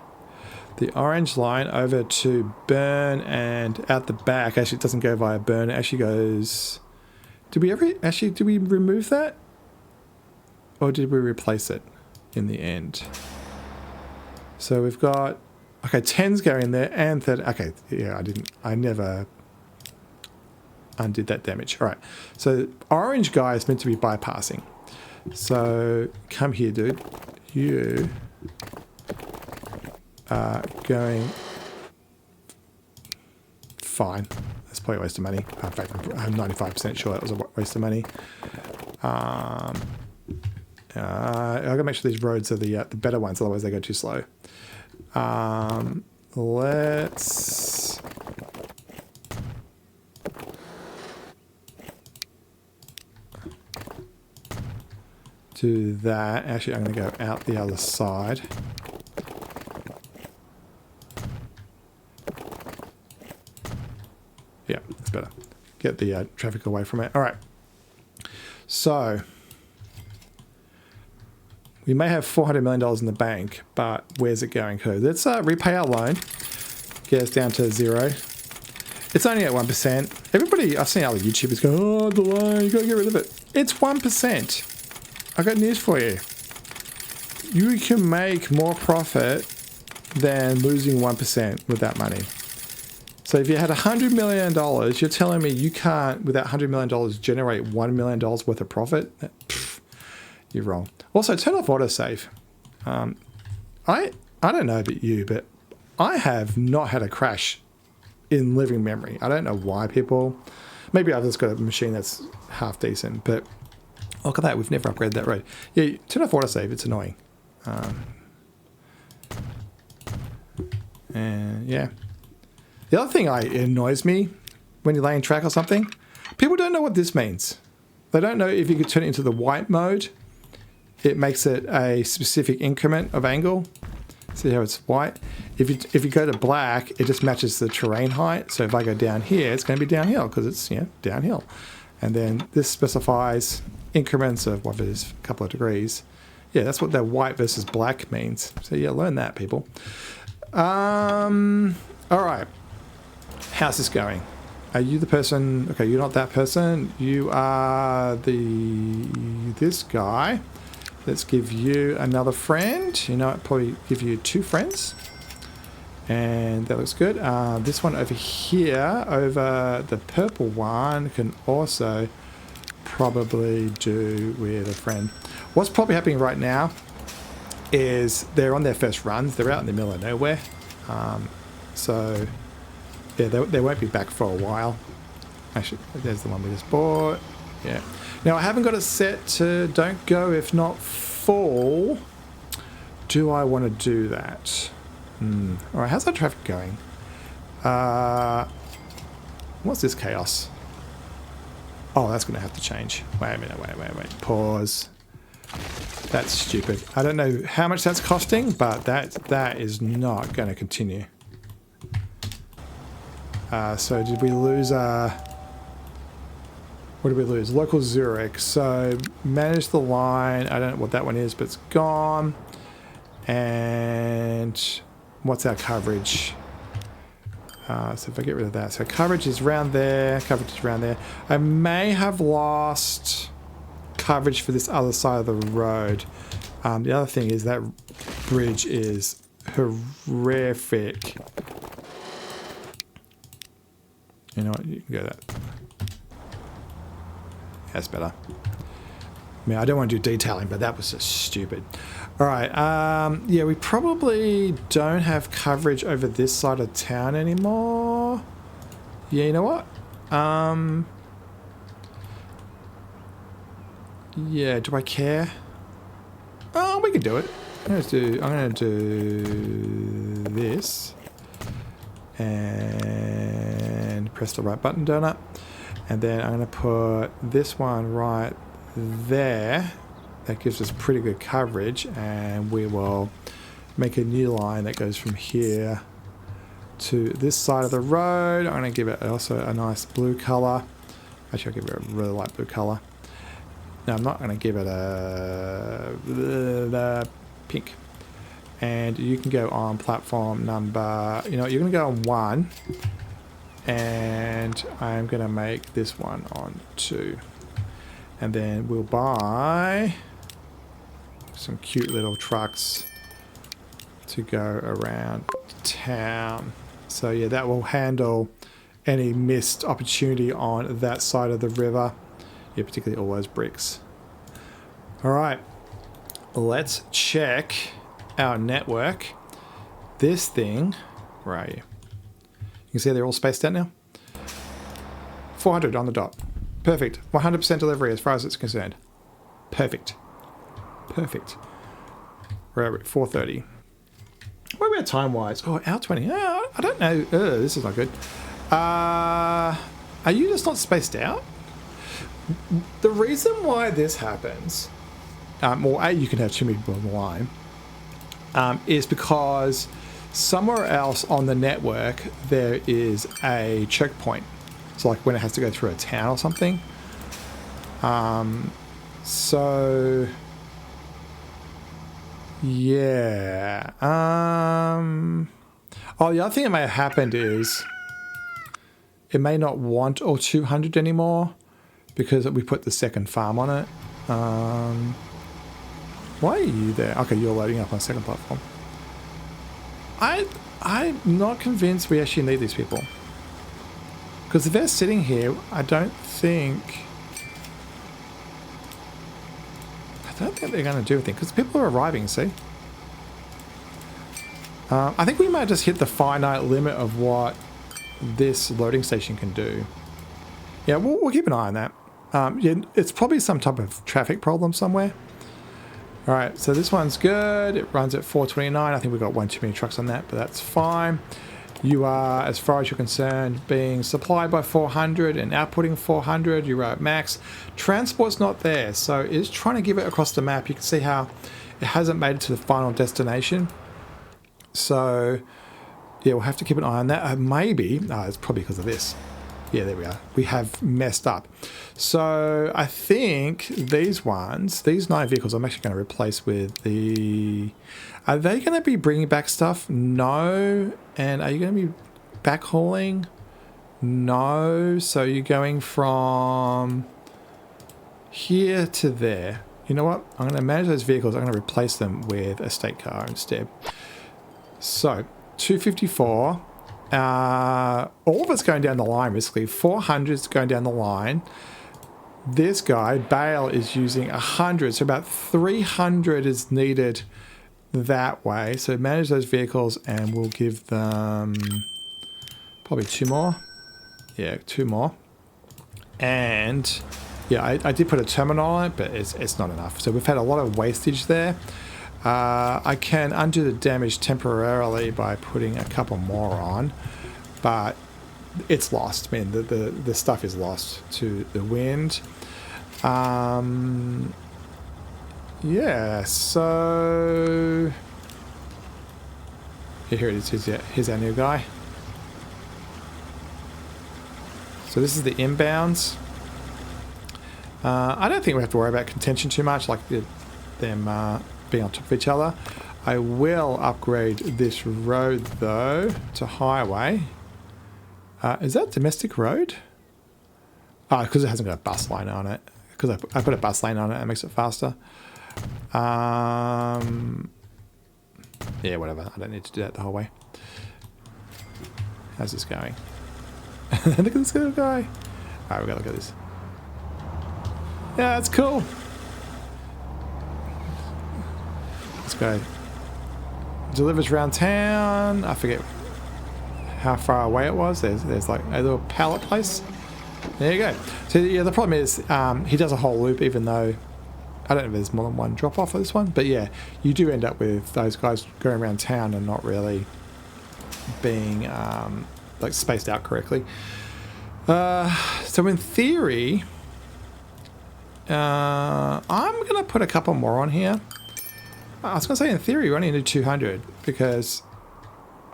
The orange line over to burn and out the back. Actually, it doesn't go via burn. It actually goes... Did we remove that? Or did we replace it in the end? So we've got... Okay, 10's going there and 30... Okay, yeah, I never undid that damage. All right, so orange guy is meant to be bypassing. So come here, dude. You are going... Fine. That's probably a waste of money. In fact, I'm 95% sure that was a waste of money. I gotta make sure these roads are the better ones, otherwise they go too slow. Let's do that. Actually, I'm going to go out the other side. Yeah, that's better. Get the traffic away from it. All right. So we may have $400 million in the bank, but where's it going? Let's repay our loan. Get us down to 0. It's only at 1%. Everybody, I've seen other YouTubers go, oh, the loan, you got to get rid of it. It's 1%. I got news for you. You can make more profit than losing 1% with that money. So if you had $100 million, you're telling me you can't, with that $100 million, generate $1 million worth of profit? Pfft, you're wrong. Also, turn off autosave. I don't know about you, but I have not had a crash in living memory. I don't know why people... Maybe I've just got a machine that's half decent, but look at that. We've never upgraded that road. Yeah, turn off autosave. It's annoying. And yeah. The other thing it annoys me when you're laying track or something, people don't know what this means. They don't know if you could turn it into the white mode. It makes it a specific increment of angle. See how it's white? If you go to black, it just matches the terrain height. So if I go down here, it's going to be downhill because it's downhill. And then this specifies increments of what it is, a couple of degrees. Yeah, that's what that white versus black means. So yeah, learn that, people. All right. How's this going? Are you the person? Okay, you're not that person. You are this guy. Let's give you another friend. You know, I'd probably give you 2 friends. And that looks good. This one over here, over the purple one, can also probably do with a friend. What's probably happening right now is they're on their first runs. They're out in the middle of nowhere. So, yeah, they won't be back for a while. Actually, there's the one we just bought. Yeah. Now, I haven't got it set to don't go if not full. Do I want to do that? All right, how's that traffic going? What's this chaos? Oh, that's going to have to change. Wait a minute, wait. Pause. That's stupid. I don't know how much that's costing, but that is not going to continue. So did we lose... what did we lose? Local Zurich. So manage the line. I don't know what that one is, but it's gone. And what's our coverage? So if I get rid of that. So coverage is around there. Coverage is around there. I may have lost coverage for this other side of the road. The other thing is that bridge is horrific. You know what? You can go that. That's better. I mean, I don't want to do detailing, but that was just stupid. All right. Yeah, we probably don't have coverage over this side of town anymore. Yeah, you know what? Yeah, do I care? Oh, we can do it. I'm gonna do this. And press the right button, donut. And then I'm going to put this one right there. That gives us pretty good coverage. And we will make a new line that goes from here to this side of the road. I'm going to give it also a nice blue color. Actually, I'll give it a really light blue color. No, I'm not going to give it a pink. And you can go on platform number... You know, you're going to go on 1. And I'm going to make this one on 2. And then we'll buy some cute little trucks to go around town. So yeah, that will handle any missed opportunity on that side of the river. Yeah, particularly all those bricks. All right, let's check our network. This thing, where are you? You can see they're all spaced out now. 400 on the dot. Perfect. 100% delivery as far as it's concerned. Perfect. Perfect. We're at 4:30. Where are we at time-wise? Oh, hour 20. I don't know. This is not good. Are you just not spaced out? The reason why this happens, well, A, you can have too many people on the line, is because somewhere else on the network there is a choke point. So like when it has to go through a town or something. So yeah. Oh, the other thing that may have happened is it may not want all 200 anymore because we put the second farm on it. Why are you there? Okay, you're loading up on a second platform. I'm not convinced we actually need these people. Because if they're sitting here, I don't think they're going to do anything. Because people are arriving, see? I think we might just hit the finite limit of what this loading station can do. Yeah, we'll keep an eye on that. Yeah, it's probably some type of traffic problem somewhere. All right, so this one's good. It runs at 429. I think we've got one too many trucks on that, but that's fine. You are, as far as you're concerned, being supplied by 400 and outputting 400. You're at max. Transport's not there, so it's trying to give it across the map. You can see how it hasn't made it to the final destination. So, yeah, we'll have to keep an eye on that. Maybe, it's probably because of this. Yeah, there we are. We have messed up. So I think these 9 vehicles I'm actually going to replace with the... Are they going to be bringing back stuff? No. And are you going to be backhauling? No. So you're going from here to there. You know what? I'm going to manage those vehicles. I'm going to replace them with a state car instead. So 254. All of it's going down the line, basically. 400 is going down the line. This guy, Bale, is using 100, so about 300 is needed that way. So manage those vehicles, and we'll give them probably 2 more. Yeah, 2 more. And yeah, I did put a terminal on it, but it's not enough. So we've had a lot of wastage there. I can undo the damage temporarily by putting a couple more on, but it's lost. I mean, the stuff is lost to the wind. Yeah, so here it is. Here's our new guy. So this is the inbounds. I don't think we have to worry about contention too much, like them being on top of each other. I will upgrade this road though to highway. Is that domestic road? Oh, because it hasn't got a bus line on it. Because I put a bus lane on it, it makes it faster. Yeah, whatever. I don't need to do that the whole way. How's this going? Look at this little guy. Alright, we gotta look at this. Yeah, that's cool. This guy delivers around town. I forget how far away it was. There's like a little pallet place. There you go. So yeah, the problem is he does a whole loop, even though I don't know if there's more than one drop off for this one. But yeah, you do end up with those guys going around town and not really being like spaced out correctly. So in theory, I'm gonna put a couple more on here. I was gonna say in theory we only need 200 because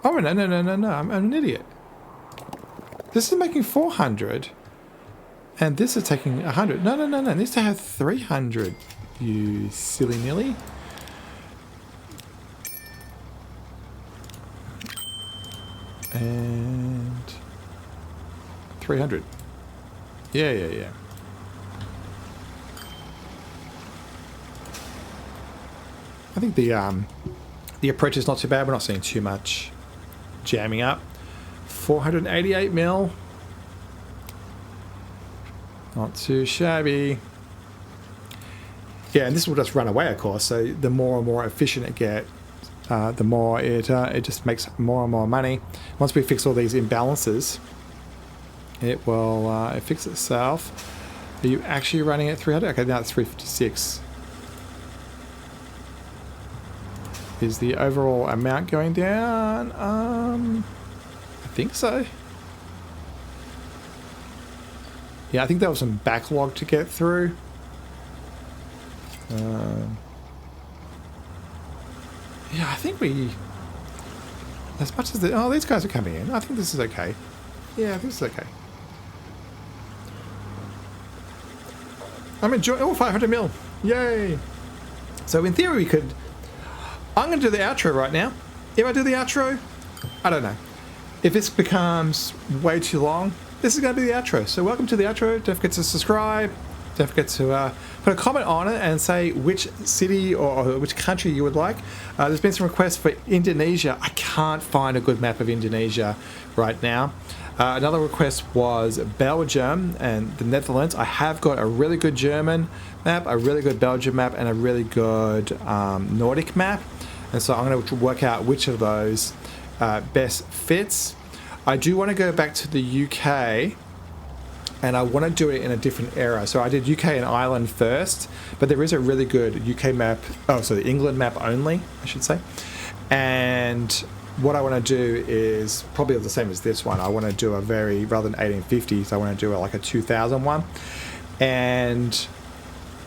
no, I'm an idiot. This is making 400 and this is taking 100. No, it needs to have 300, you silly nilly. And 300. Yeah. I think the approach is not too bad. We're not seeing too much jamming up. 488 mil. Not too shabby. Yeah, and this will just run away, of course. So the more and more efficient it gets, the more it just makes more and more money. Once we fix all these imbalances, it will fix itself. Are you actually running at 300? Okay, now it's 356. Is the overall amount going down? I think so. Yeah, I think there was some backlog to get through. Yeah, I think we... As much as these guys are coming in, I think this is okay. Yeah, this is okay. I'm enjoying... Oh, 500 mil. Yay. So in theory we could... I'm going to do the outro right now. If I do the outro, I don't know. If this becomes way too long, this is going to be the outro. So welcome to the outro. Don't forget to subscribe. Don't forget to put a comment on it and say which city or which country you would like. There's been some requests for Indonesia. I can't find a good map of Indonesia right now. Another request was Belgium and the Netherlands. I have got a really good German map, a really good Belgium map, and a really good Nordic map. And so I'm going to work out which of those best fits. I do want to go back to the UK, and I want to do it in a different era. So I did UK and Ireland first, but there is a really good UK map, the England map only, I should say. And what I want to do is probably the same as this one. I want to do rather than 1850s, I want to do like a 2000 one. And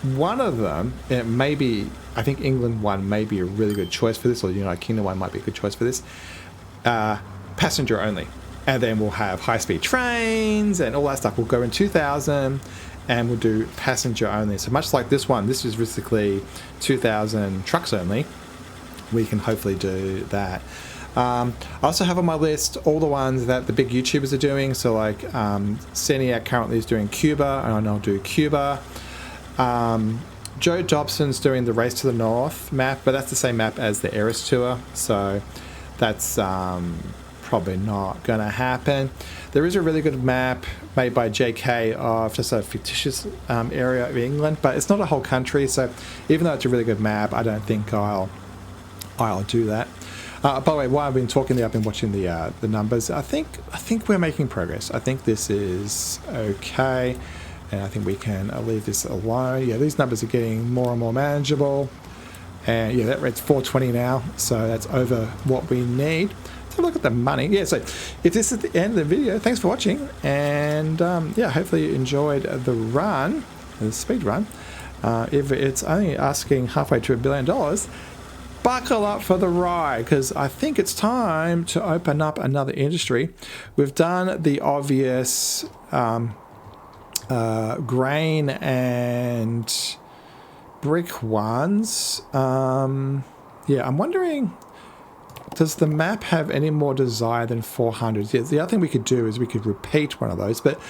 one of them, I think England one may be a really good choice for this, or the United Kingdom one might be a good choice for this. Passenger only. And then we'll have high-speed trains and all that stuff. We'll go in 2000 and we'll do passenger only. So much like this one, this is basically 2000 trucks only. We can hopefully do that. I also have on my list all the ones that the big YouTubers are doing. So like Seniac currently is doing Cuba, and I'll do Cuba. Joe Dobson's doing the Race to the North map, but that's the same map as the Eras Tour. So that's probably not going to happen. There is a really good map made by JK of just a fictitious area of England, but it's not a whole country. So even though it's a really good map, I don't think I'll do that. By the way, while I've been talking there, I've been watching the numbers. I think we're making progress. I think this is okay, and I think we can leave this alone. Yeah, these numbers are getting more and more manageable, and yeah, that rate's 420 now, so that's over what we need. Let's have a look at the money. Yeah, so if this is the end of the video, thanks for watching, and yeah, hopefully you enjoyed the run, the speed run. If it's only asking halfway to $1 billion, buckle up for the ride, because I think it's time to open up another industry. We've done the obvious grain and brick ones. Yeah, I'm wondering, does the map have any more desire than 400? Yeah, the other thing we could do is we could repeat one of those, but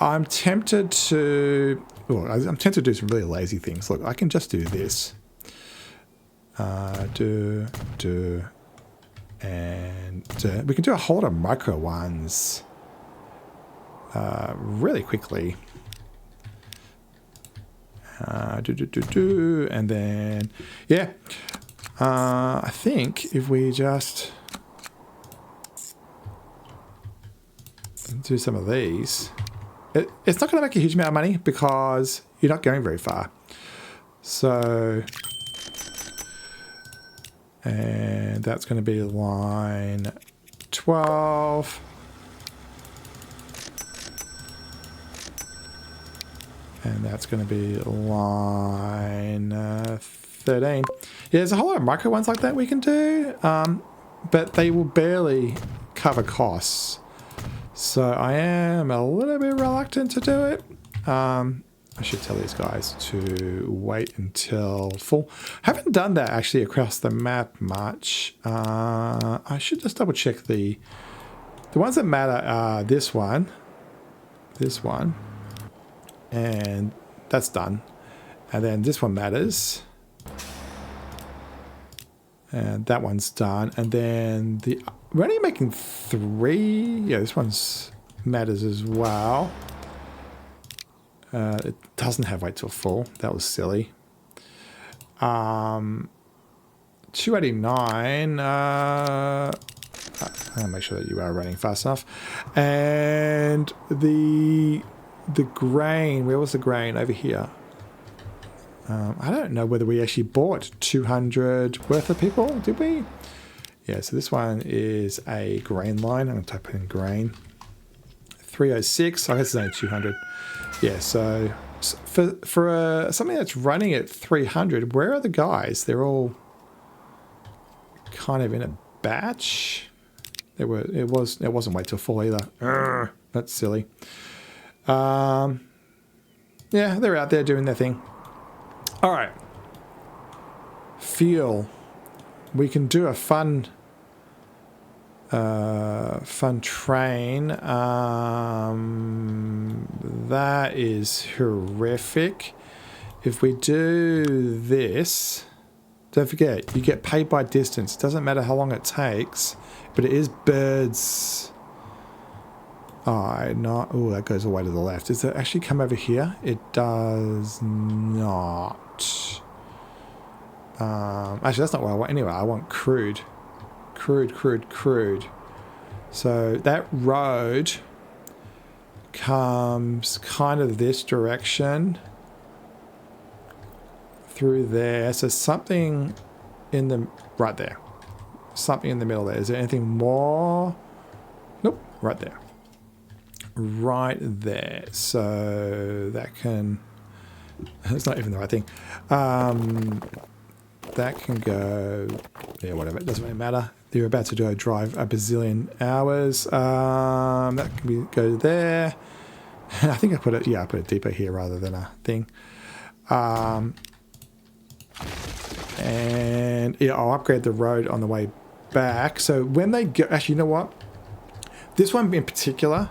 I'm tempted to do some really lazy things. Look, I can just do this. And we can do a whole lot of micro ones really quickly. And then, yeah, I think if we just do some of these, it's not going to make a huge amount of money because you're not going very far. So, and that's going to be line 12. And that's going to be line 13. Yeah, there's a whole lot of micro ones like that we can do, but they will barely cover costs. So I am a little bit reluctant to do it. I should tell these guys to wait until full. Haven't done that actually across the map much. I should just double check the ones that matter are this one, and that's done. And then this one matters, and that one's done. And then we're only making 3. Yeah, this one's matters as well. It doesn't have wait till full. That was silly. 289. I'll make sure that you are running fast enough. And the grain. Where was the grain? Over here. I don't know whether we actually bought 200 worth of people. Did we? Yeah. So this one is a grain line. I'm going to type in grain. 306. I guess it's only 200. Yeah, so for something that's running at 300, where are the guys? They're all kind of in a batch. It wasn't wait till full either. That's silly. Yeah, they're out there doing their thing. All right. Fuel. We can do a fun train. That is horrific. If we do this, don't forget, you get paid by distance. It doesn't matter how long it takes, but it is birds. Oh, that goes all the way to the left. Does it actually come over here? It does not. Actually, that's not what I want anyway. I want crude. Crude. So that road comes kind of this direction through there. So something in the right there. Something in the middle there. Is there anything more? Nope. Right there. Right there. So that can... It's not even the right thing. That can go... Yeah, whatever. It doesn't really matter. They're about to drive a bazillion hours. That can go there. I think I put it... Yeah, I put it deeper here rather than a thing. And yeah, I'll upgrade the road on the way back. So when they go... Actually, you know what? This one in particular,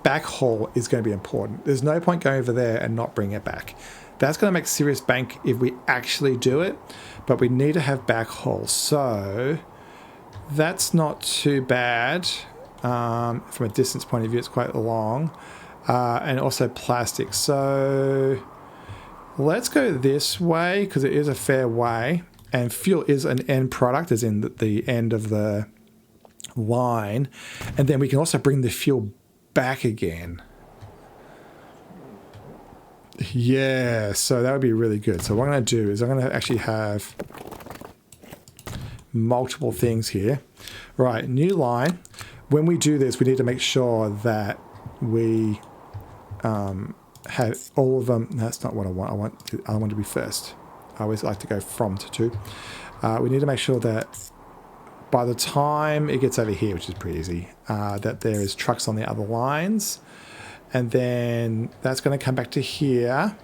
backhaul is going to be important. There's no point going over there and not bringing it back. That's going to make serious bank if we actually do it. But we need to have backhaul. So that's not too bad. From a distance point of view, it's quite long. And also plastic. So let's go this way because it is a fair way. And fuel is an end product, as in the end of the line. And then we can also bring the fuel back again. Yeah, so that would be really good. So what I'm going to do is I'm going to actually have multiple things here. Right, new line. When we do this, we need to make sure that we have all of them. That's not what I want. I want to be first. I always like to go from to two. We need to make sure that by the time it gets over here, which is pretty easy, that there is trucks on the other lines. And then that's going to come back to here.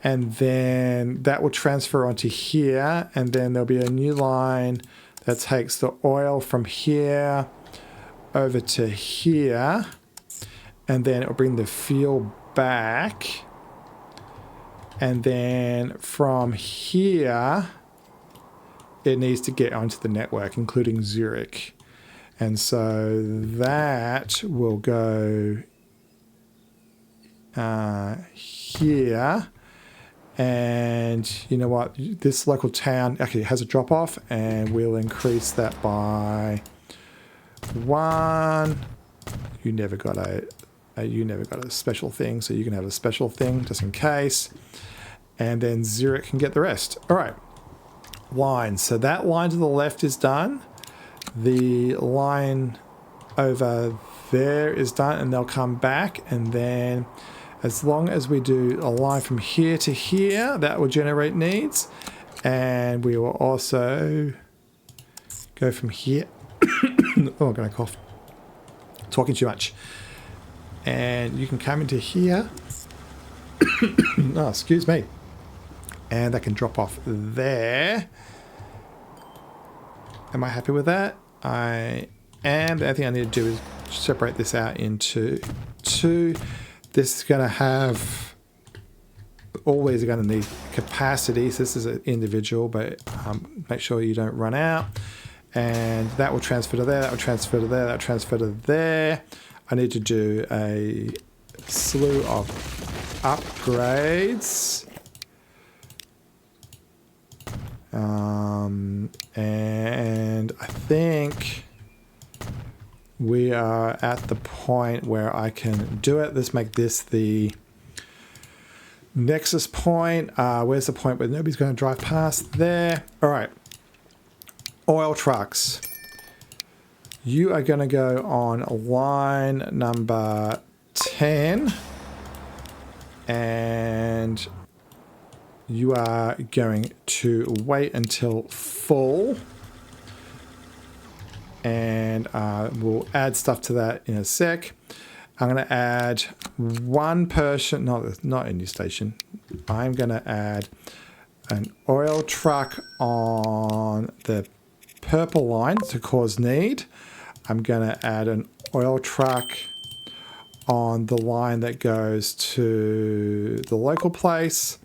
And then that will transfer onto here. And then there'll be a new line that takes the oil from here over to here. And then it will bring the fuel back. And then from here, it needs to get onto the network, including Zurich. And so that will go here. And you know what? This local town actually has a drop off, and we'll increase that by 1. You never got a special thing, so you can have a special thing just in case. And then Zurich can get the rest. All right. Lines. So that line to the left is done. The line over there is done, and they'll come back. And then as long as we do a line from here to here, that will generate needs. And we will also go from here. Oh, I'm going to cough. Talking too much. And you can come into here. Oh, excuse me. And that can drop off there. Am I happy with that? I am. The only thing I need to do is separate this out into 2. This is going to have... Always going to need capacity. So this is an individual, but make sure you don't run out. And that will transfer to there. That will transfer to there. That will transfer to there. I need to do a slew of upgrades. And I think we are at the point where I can do it. Let's make this the nexus point. Where's the point where nobody's going to drive past? There. All right. Oil trucks. You are going to go on line number 10. And you are going to wait until full. And we'll add stuff to that in a sec. I'm going to add one person, not a new station. I'm going to add an oil truck on the purple line to cause need. I'm going to add an oil truck on the line that goes to the local place.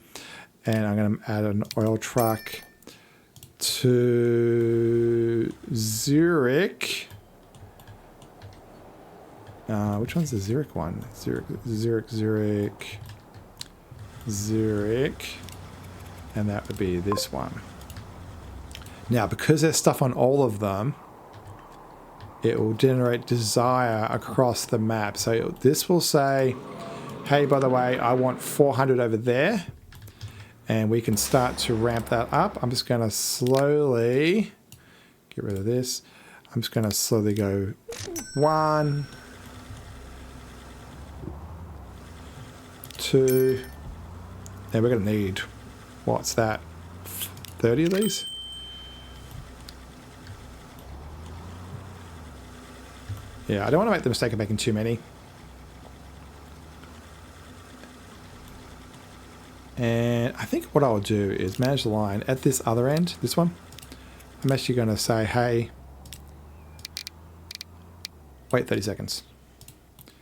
And I'm going to add an oil truck to Zurich. Which one's the Zurich one? Zurich. And that would be this one. Now, because there's stuff on all of them, it will generate desire across the map. So this will say, hey, by the way, I want 400 over there. And we can start to ramp that up. I'm just going to slowly get rid of this. I'm just going to slowly go 1, 2, and we're going to need, what's that, 30 of these? Yeah, I don't want to make the mistake of making too many. And I think what I'll do is manage the line at this other end, this one. I'm actually going to say, hey, wait 30 seconds.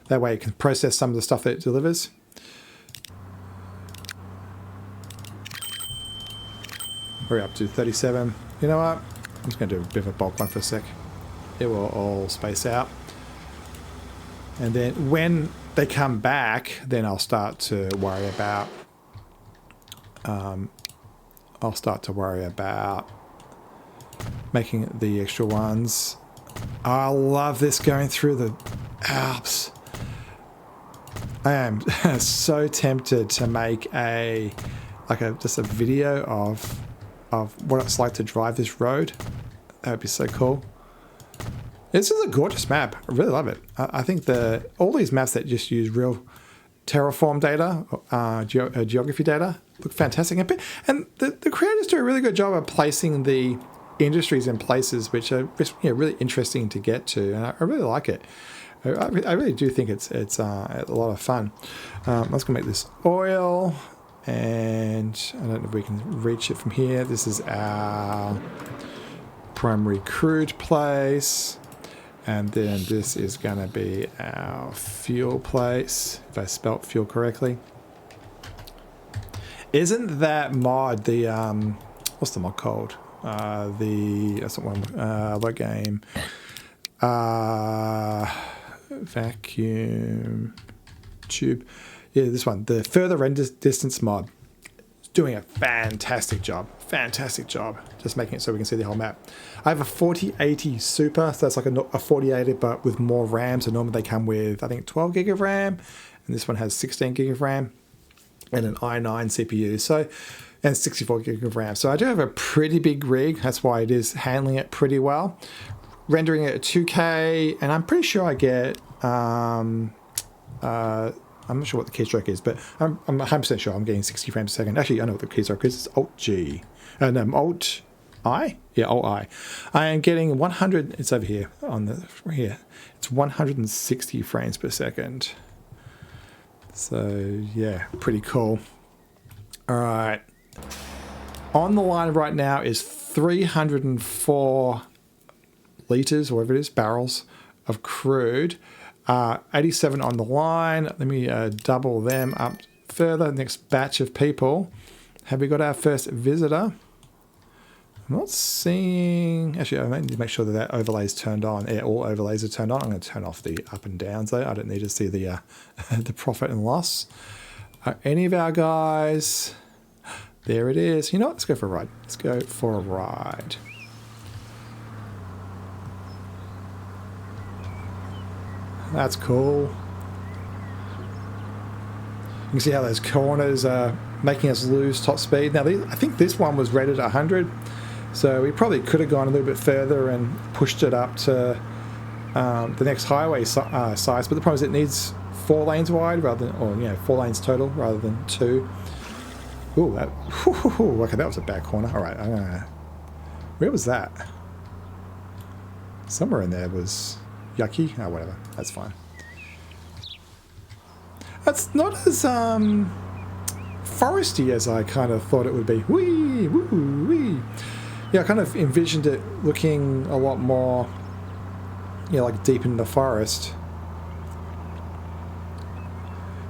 That way it can process some of the stuff that it delivers. We're up to 37. You know what? I'm just going to do a bit of a bulk one for a sec. It will all space out. And then when they come back, then I'll start to worry about making the extra ones. I love this going through the Alps. I am so tempted to make just a video of what it's like to drive this road. That would be so cool. This is a gorgeous map. I really love it. I think all these maps that just use real terraform data, geography data, look fantastic. And the creators do a really good job of placing the industries in places which are really interesting to get to. And I really like it. I really do think it's a lot of fun. I'm just going to make this oil. And I don't know if we can reach it from here. This is our primary crude place. And then this is going to be our fuel place, if I spelt fuel correctly. Isn't that mod the, what's the mod called? That's not one, what game? Vacuum tube. Yeah, this one, the further render distance mod. It's doing a fantastic job. Just making it so we can see the whole map. I have a 4080 Super, so that's like a 4080 but with more RAM. So normally they come with, I think, 12 gig of RAM, and this one has 16 gig of RAM and an i9 CPU. So, and 64 gig of RAM. So I do have a pretty big rig. That's why it is handling it pretty well. Rendering it at 2K, and I'm pretty sure I get I'm not sure what the keystroke is, but I'm 100% sure I'm getting 60 frames a second. Actually, I know what the keystroke is. It's Alt-G. No, Alt-I? Yeah, Alt-I. I am getting 100... It's over here. Here. It's 160 frames per second. So, yeah, pretty cool. All right. On the line right now is 304 litres, or whatever it is, barrels of crude. 87 on the line. Let me double them up further. Next batch of people. Have we got our first visitor? I'm not seeing... Actually, I need to make sure that overlay is turned on. Yeah, all overlays are turned on. I'm going to turn off the up and downs though. I don't need to see the the profit and loss. Any of our guys... There it is. You know what? Let's go for a ride. Let's go for a ride. That's cool. You can see how those corners are making us lose top speed. Now, I think this one was rated 100, so we probably could have gone a little bit further and pushed it up to the next highway size. But the problem is it needs 4 lanes wide rather than, or 4 lanes total rather than 2. Ooh, okay, that was a bad corner. All right, where was that? Somewhere in there was yucky. Oh, whatever. That's fine. That's not as foresty as I kind of thought it would be. Wee, woo, wee. Yeah, I kind of envisioned it looking a lot more, like deep in the forest.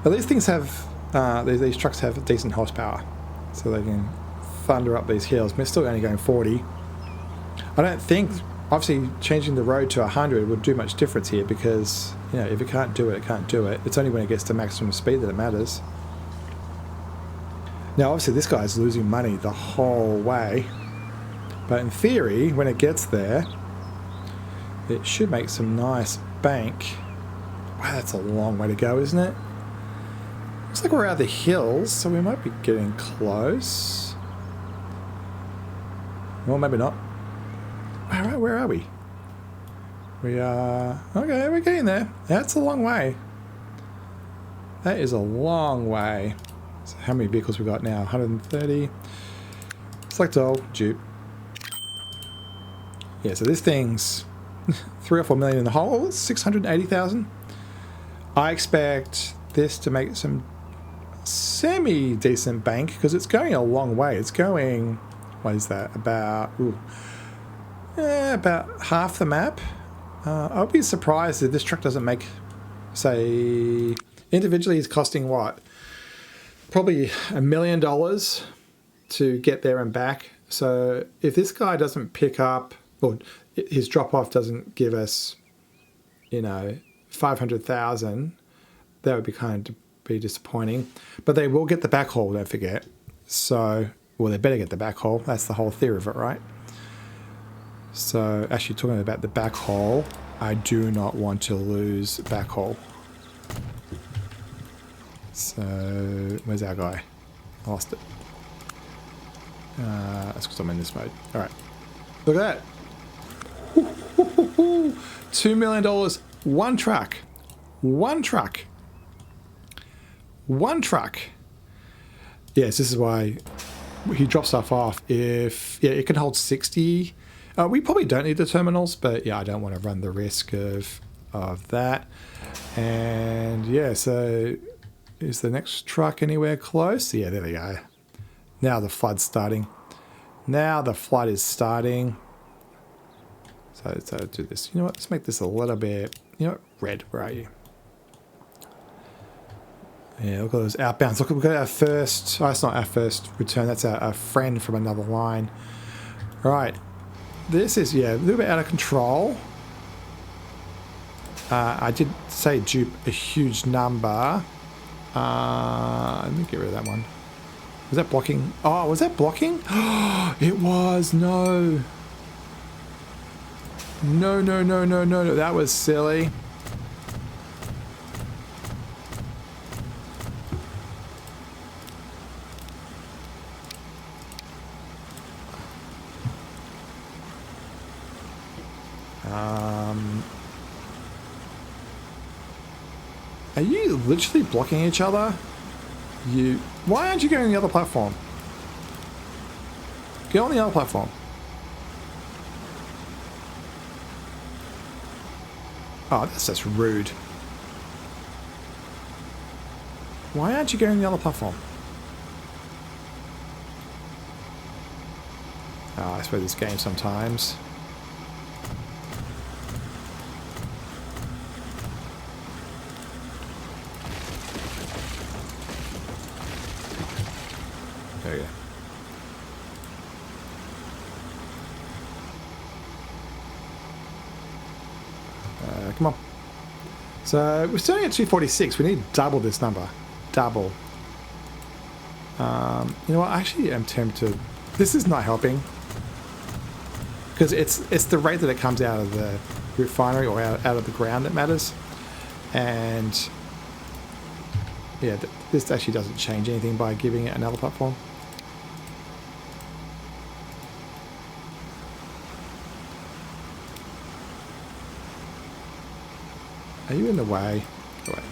But these things have, these trucks have decent horsepower, so they can thunder up these hills. But it's still only going 40. I don't think, obviously, changing the road to 100 would do much difference here because, if it can't do it, it can't do it. It's only when it gets to maximum speed that it matters. Now, obviously, this guy's losing money the whole way. But in theory, when it gets there, it should make some nice bank. Wow, that's a long way to go, isn't it? Looks like we're out of the hills, so we might be getting close. Well, maybe not. Alright, where are we? We are... Okay, we're getting there. That's a long way. That is a long way. So how many vehicles we got now? 130. Select all. Dupe. Yeah, so this thing's 3 or 4 million in the hole. 680,000. I expect this to make some semi-decent bank because it's going a long way. It's going... What is that? About... about half the map. I'll be surprised if this truck doesn't make, say, individually it's costing what? Probably $1 million to get there and back. So if this guy doesn't pick up, or his drop-off doesn't give us, you know, 500,000, that would be kind of be disappointing. But they will get the backhaul, don't forget. So, well, they better get the backhaul. That's the whole theory of it, right? So, actually talking about the backhaul, I do not want to lose backhaul. So, where's our guy? I lost it. That's because I'm in this mode. Alright. Look at that. $2 million. One truck. One truck. One truck. Yes, this is why he drops stuff off. If, yeah, it can hold 60. We probably don't need the terminals, but yeah, I don't want to run the risk of that. And yeah, so is the next truck anywhere close? Yeah, there we go. Now the flood's starting. Now the flood is starting. So do this. You know what? Let's make this a little bit, you know what? Red, where are you? Yeah, look at those outbounds. Look at our first, oh, it's not our first return. That's our friend from another line. All right. This is, yeah, a little bit out of control. I did say dupe a huge number. Let me get rid of that one. Was that blocking? Oh, was that blocking? It was. No. No, no, no, no, no, no. That was silly. Are you literally blocking each other? Why aren't you going on the other platform? Get on the other platform. Oh, that's just rude. Why aren't you going on the other platform? Oh, I suppose this game sometimes. There you go. Come on. So we're starting at 246. We need to double this number. Double. You know what? I actually am tempted. This is not helping. Because it's the rate that it comes out of the refinery or out of the ground that matters. And yeah, this actually doesn't change anything by giving it another platform. Are you in the way? Go away.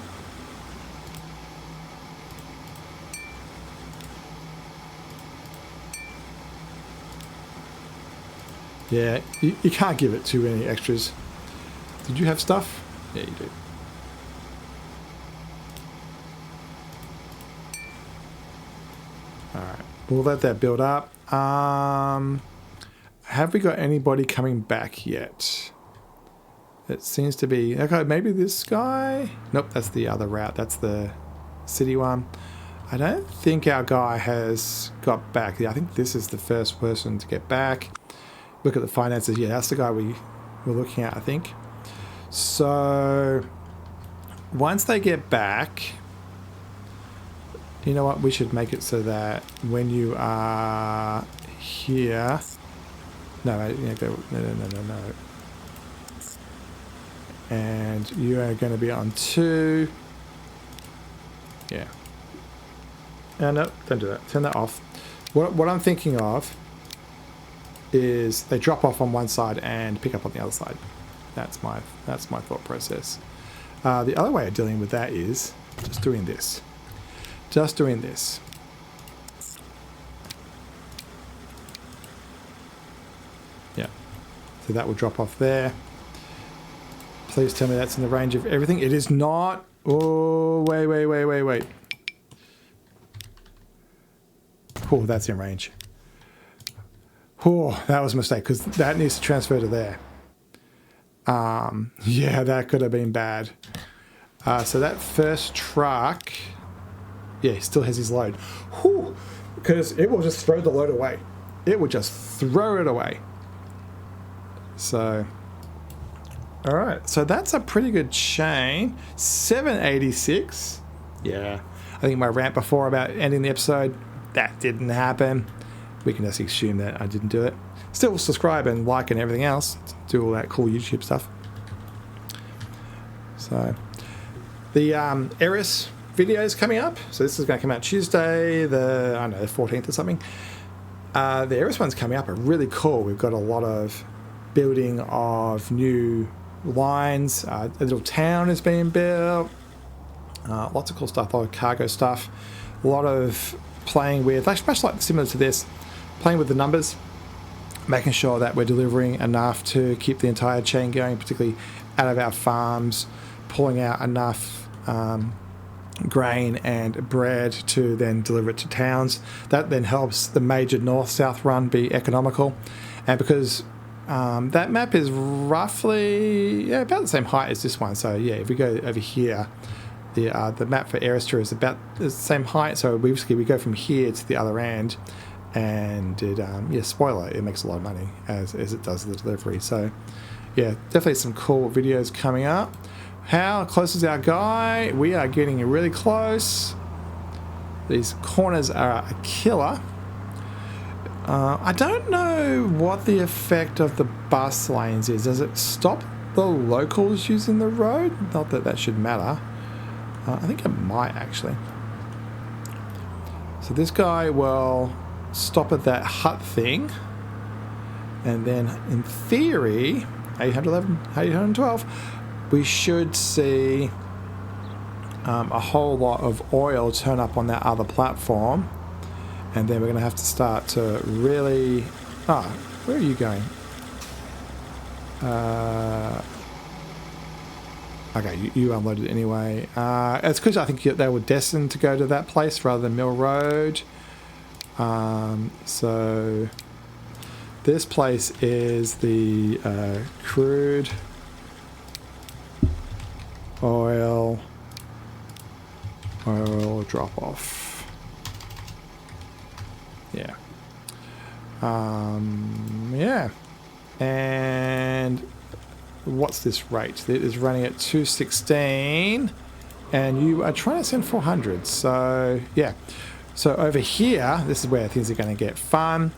Yeah, you can't give it too many extras. Did you have stuff? Yeah, you do. Alright, we'll let that build up. Have we got anybody coming back yet? It seems to be... Okay, maybe this guy? Nope, that's the other route. That's the city one. I don't think our guy has got back. Yeah, I think this is the first person to get back. Look at the finances. Yeah, that's the guy we were looking at, I think. So, once they get back... You know what? We should make it so that when you are here... No, no. And you are going to be on 2. Yeah. No, don't do that. Turn that off. What I'm thinking of is they drop off on one side and pick up on the other side. That's my thought process. The other way of dealing with that is just doing this. Just doing this. Yeah. So that will drop off there. Please tell me that's in the range of everything. It is not. Oh, wait. Oh, that's in range. Oh, that was a mistake because that needs to transfer to there. Yeah, that could have been bad. So that first truck, yeah, still has his load. Whew, because it will just throw the load away. It will just throw it away. So, all right. So that's a pretty good chain. 786. Yeah. I think my rant before about ending the episode, that didn't happen. We can just assume that I didn't do it. Still subscribe and like and everything else. Do all that cool YouTube stuff. So the Eris video is coming up. So this is going to come out Tuesday, the 14th or something. The Eris one's coming up are really cool. We've got a lot of building of new lines. A little town is being built. Lots of cool stuff, a lot of cargo stuff. A lot of playing with, much like similar to this, playing with the numbers, making sure that we're delivering enough to keep the entire chain going, particularly out of our farms, pulling out enough grain and bread to then deliver it to towns. That then helps the major north-south run be economical. And because that map is roughly about the same height as this one, so yeah, if we go over here, the map for Eris is about the same height, so we go from here to the other end, and it, spoiler, it makes a lot of money as it does the delivery. So yeah, definitely some cool videos coming up. How close is our guy? We are getting really close. These corners are a killer. I don't know what the effect of the bus lanes is. Does it stop the locals using the road? Not that that should matter. I think it might actually. So this guy will stop at that hut thing, and then in theory 811, 812, we should see a whole lot of oil turn up on that other platform, and then we're going to have to start to really... where are you going? Okay, you unloaded it anyway. It's because I think they were destined to go to that place rather than Mill Road. So this place is the crude oil drop off. Yeah. Yeah. And what's this rate? It is running at 216, and you are trying to send 400. So yeah. So over here, this is where things are going to get fun.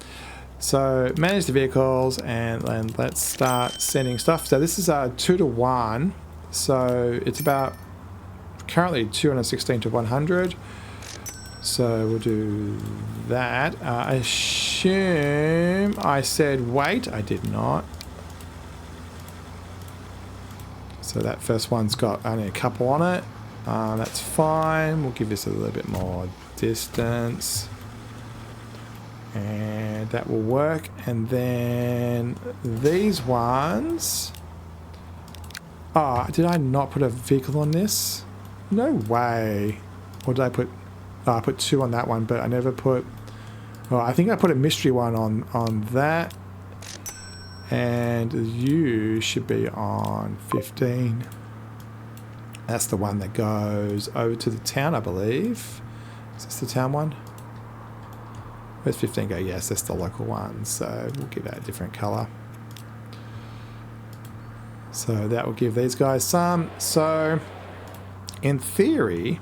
So manage the vehicles, and let's start sending stuff. So this is 2 to 1. So it's about currently 216 to 100. So we'll do that. I assume I said wait. I did not. So that first one's got only a couple on it. That's fine. We'll give this a little bit more distance. And that will work. And then these ones... did I not put a vehicle on this? No way. Or did I put... I put 2 on that one, but I never put... Well, I think I put a mystery one on that. And you should be on 15. That's the one that goes over to the town, I believe. Is this the town one? Where's 15 go? Yes, that's the local one. So we'll give that a different color. So that will give these guys some. So in theory,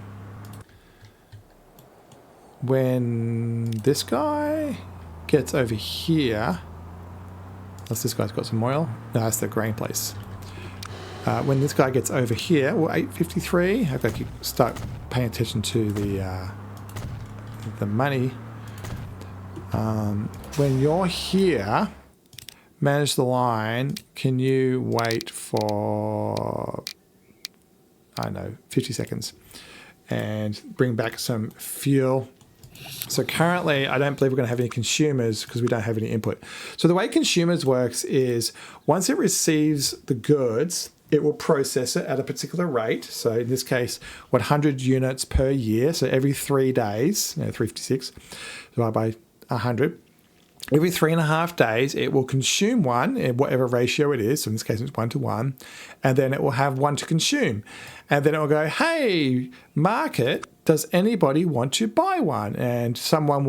when this guy gets over here, Unless this guy's got some oil. No, that's the grain place. When this guy gets over here, well, 853. I've got to start paying attention to the money. When you're here, manage the line. Can you wait for, I don't know, 50 seconds and bring back some fuel? So currently, I don't believe we're going to have any consumers because we don't have any input. So the way consumers works is once it receives the goods, it will process it at a particular rate. So in this case, 100 units per year. So every 3 days, 356 divided by 100. Every 3.5 days, it will consume one in whatever ratio it is. So in this case, it's 1 to 1. And then it will have one to consume. And then it will go, hey, market, does anybody want to buy one? And someone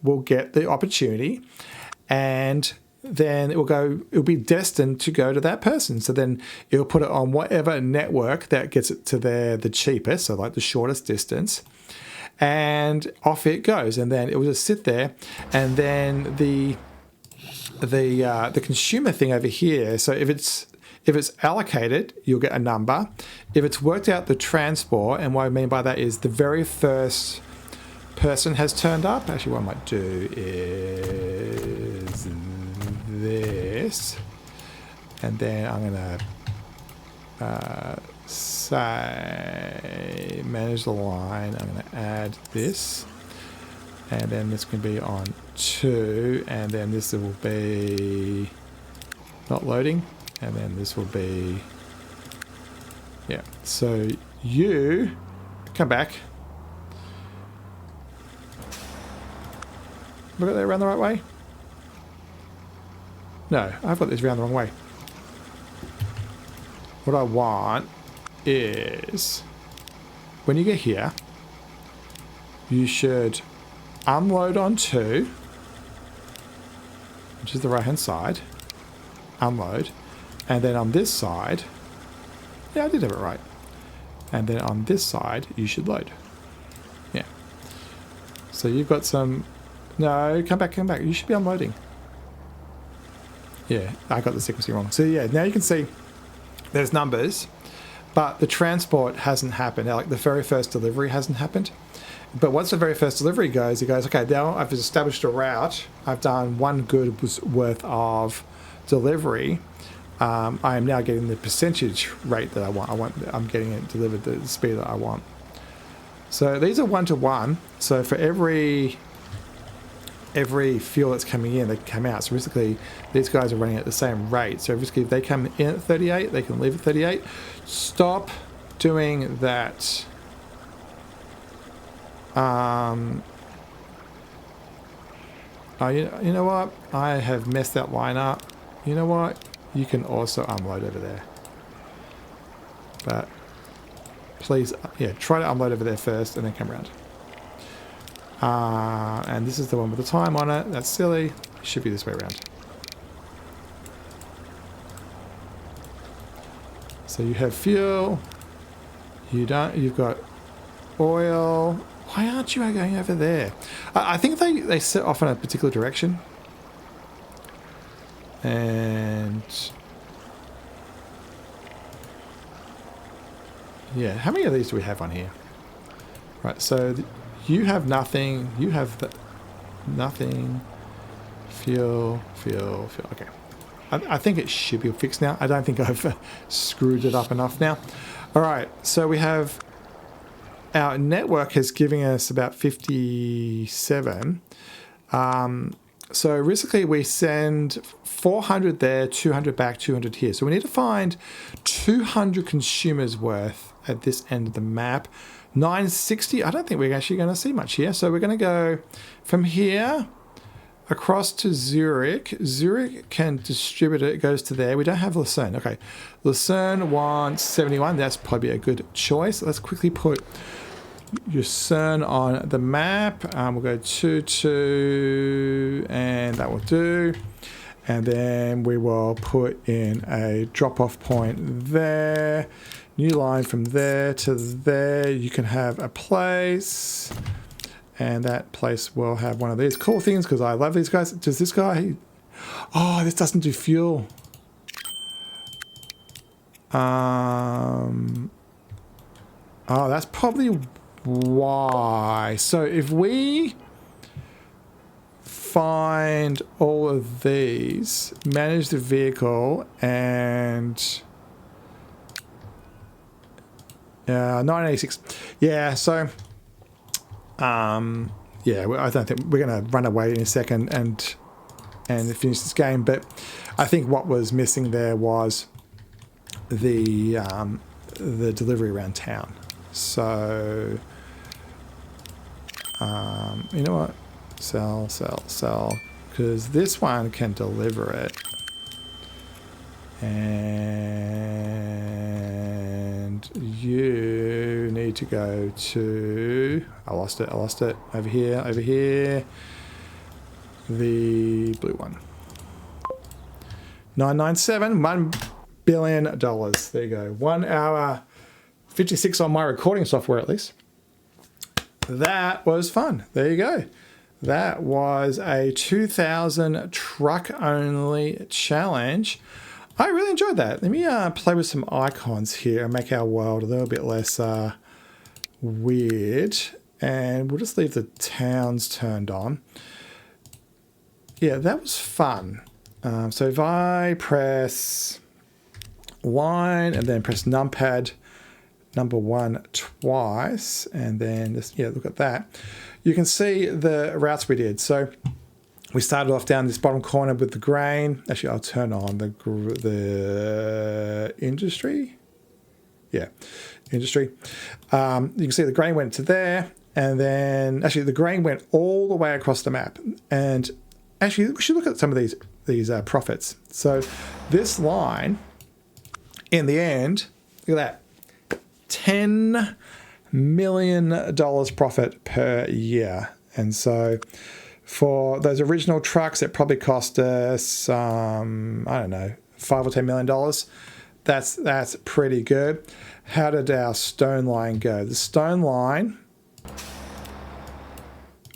will get the opportunity. And then it will be destined to go to that person. So then it'll put it on whatever network that gets it to the cheapest, so like the shortest distance. And off it goes, and then it will just sit there, and then the consumer thing over here. So if it's allocated, you'll get a number. If it's worked out the transport, and what I mean by that is the very first person has turned up. Actually, what I might do is this, and then I'm gonna say manage the line. I'm going to add this, and then this can be on 2, and then this will be not loading, and then this will be, yeah. So you come back. Have I got that around the right way? No, I've got this around the wrong way. What I want is when you get here, you should unload on 2, which is the right hand side, unload, and then on this side, yeah, I did have it right, and then on this side you should load. Yeah, so you've got some, no, come back, you should be unloading. Yeah, I got the sequence wrong. So yeah, now you can see there's numbers, but the transport hasn't happened. Now, like the very first delivery hasn't happened. But once the very first delivery goes, it goes, okay, now I've established a route. I've done one good worth of delivery. I am now getting the percentage rate that I want. I'm getting it delivered the speed that I want. So these are 1 to 1. So for every fuel that's coming in, they come out. So basically, these guys are running at the same rate. So basically, if they come in at 38, they can leave at 38. Stop doing that. Oh, you know what? I have messed that line up. You know what? You can also unload over there. But please, yeah, try to unload over there first and then come around. And this is the one with the time on it. That's silly. It should be this way around. So you have fuel. You've got oil. Why aren't you going over there? I think they set off in a particular direction. And yeah, how many of these do we have on here? Right, so you have nothing. You have nothing. Fuel. Okay. I think it should be fixed now. I don't think I've screwed it up enough now. All right, so we have our network is giving us about 57. So basically we send 400 there, 200 back, 200 here. So we need to find 200 consumers worth at this end of the map. 960, I don't think we're actually going to see much here. So we're going to go from here across to Zurich. Zurich can distribute it. It goes to there. We don't have Lucerne. Okay. Lucerne wants 71. That's probably a good choice. Let's quickly put Lucerne on the map. We'll go 2, and that will do. And then we will put in a drop-off point there. New line from there to there. You can have a place. And that place will have one of these cool things because I love these guys. Does this guy... Oh, this doesn't do fuel. Oh, that's probably why. So if we find all of these, manage the vehicle, and 986. Yeah, so yeah, I don't think we're going to run away in a second and finish this game, but I think what was missing there was the delivery around town. So you know what? Sell, because this one can deliver it, and you need to go to, I lost it, over here, the blue one. 997, $1 billion. There you go. 1 hour 56 on my recording software, at least. That was fun. There you go. That was a 2000 truck only challenge. I really enjoyed that. Let me play with some icons here and make our world a little bit less weird. And we'll just leave the towns turned on. Yeah, that was fun. So if I press line and then press numpad number 1 twice, and then just, yeah, look at that. You can see the routes we did. So we started off down this bottom corner with the grain. Actually, I'll turn on the industry. Yeah, industry. You can see the grain went to there, and then actually the grain went all the way across the map. And actually, we should look at some of these profits. So this line, in the end, look at that. $10 million profit per year. And so for those original trucks, it probably cost us, I don't know, $5 or $10 million. That's pretty good. How did our stone line go? The stone line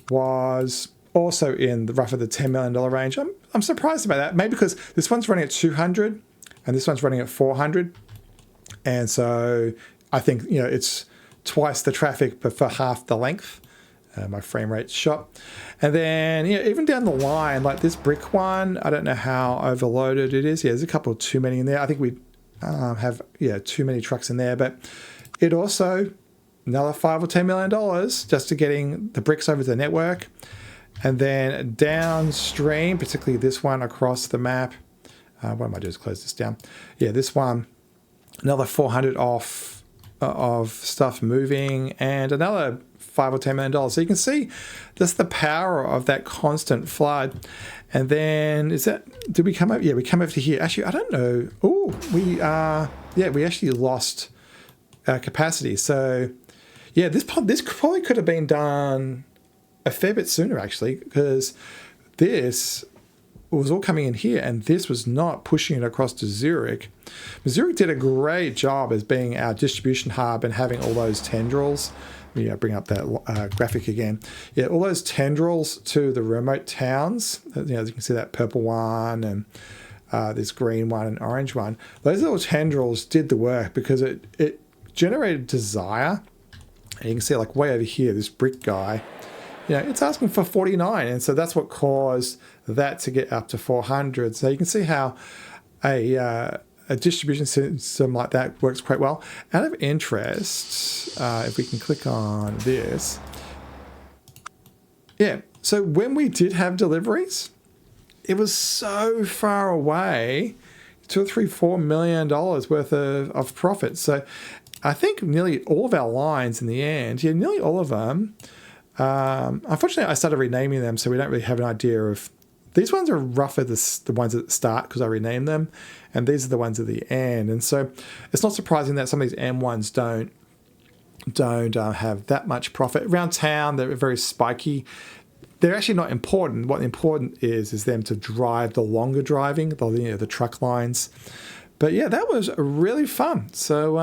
was also in the roughly the $10 million range. I'm surprised about that. Maybe because this one's running at 200 and this one's running at 400. And so I think, you know, it's twice the traffic, but for half the length. My frame rate's shot. And then, you know, even down the line, like this brick one, I don't know how overloaded it is. Yeah, there's a couple too many in there. I think we have, too many trucks in there. But it also, another $5 or $10 million just to getting the bricks over to the network. And then downstream, particularly this one across the map. What I might do is close this down. Yeah, this one, another 400 off of stuff moving, and another $5 or $10 million. So you can see just the power of that constant flood. And then did we come up? Yeah, we come over to here. Actually, I don't know. Oh, we actually lost capacity. So yeah, this probably could have been done a fair bit sooner, actually, because this was all coming in here, and this was not pushing it across to Zurich. Zurich did a great job as being our distribution hub and having all those tendrils. Let me bring up that graphic again. Yeah, all those tendrils to the remote towns. You know, as you can see, that purple one and this green one and orange one. Those little tendrils did the work because it generated desire. And you can see, like way over here, this brick guy. You know, it's asking for 49, and so that's what caused that to get up to 400. So you can see how a distribution system like that works quite well. Out of interest, if we can click on this, yeah. So when we did have deliveries, it was so far away, $4 million worth of profit. So I think nearly all of our lines in the end, nearly all of them. Unfortunately, I started renaming them, so we don't really have an idea of. These ones are roughly the ones at the start because I renamed them, and these are the ones at the end. And so it's not surprising that some of these M ones don't have that much profit. Around town, they're very spiky. They're actually not important. What important is them to drive the longer driving, the truck lines. But yeah, that was really fun. So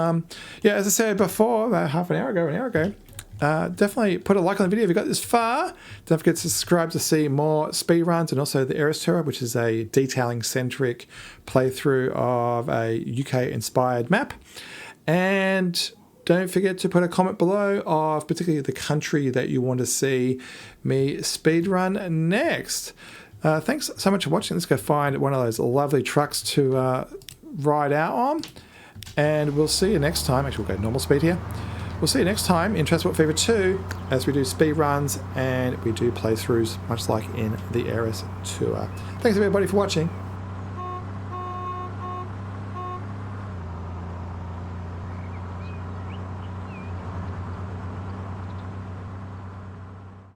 as I said before, about half an hour ago, definitely put a like on the video if you got this far. Don't forget to subscribe to see more speedruns and also the Eras Tour, which is a detailing-centric playthrough of a UK-inspired map. And don't forget to put a comment below of particularly the country that you want to see me speedrun next. Thanks so much for watching. Let's go find one of those lovely trucks to ride out on. And we'll see you next time. Actually, we'll go normal speed here. We'll see you next time in Transport Fever 2 as we do speed runs and we do playthroughs much like in the Eras Tour. Thanks everybody for watching.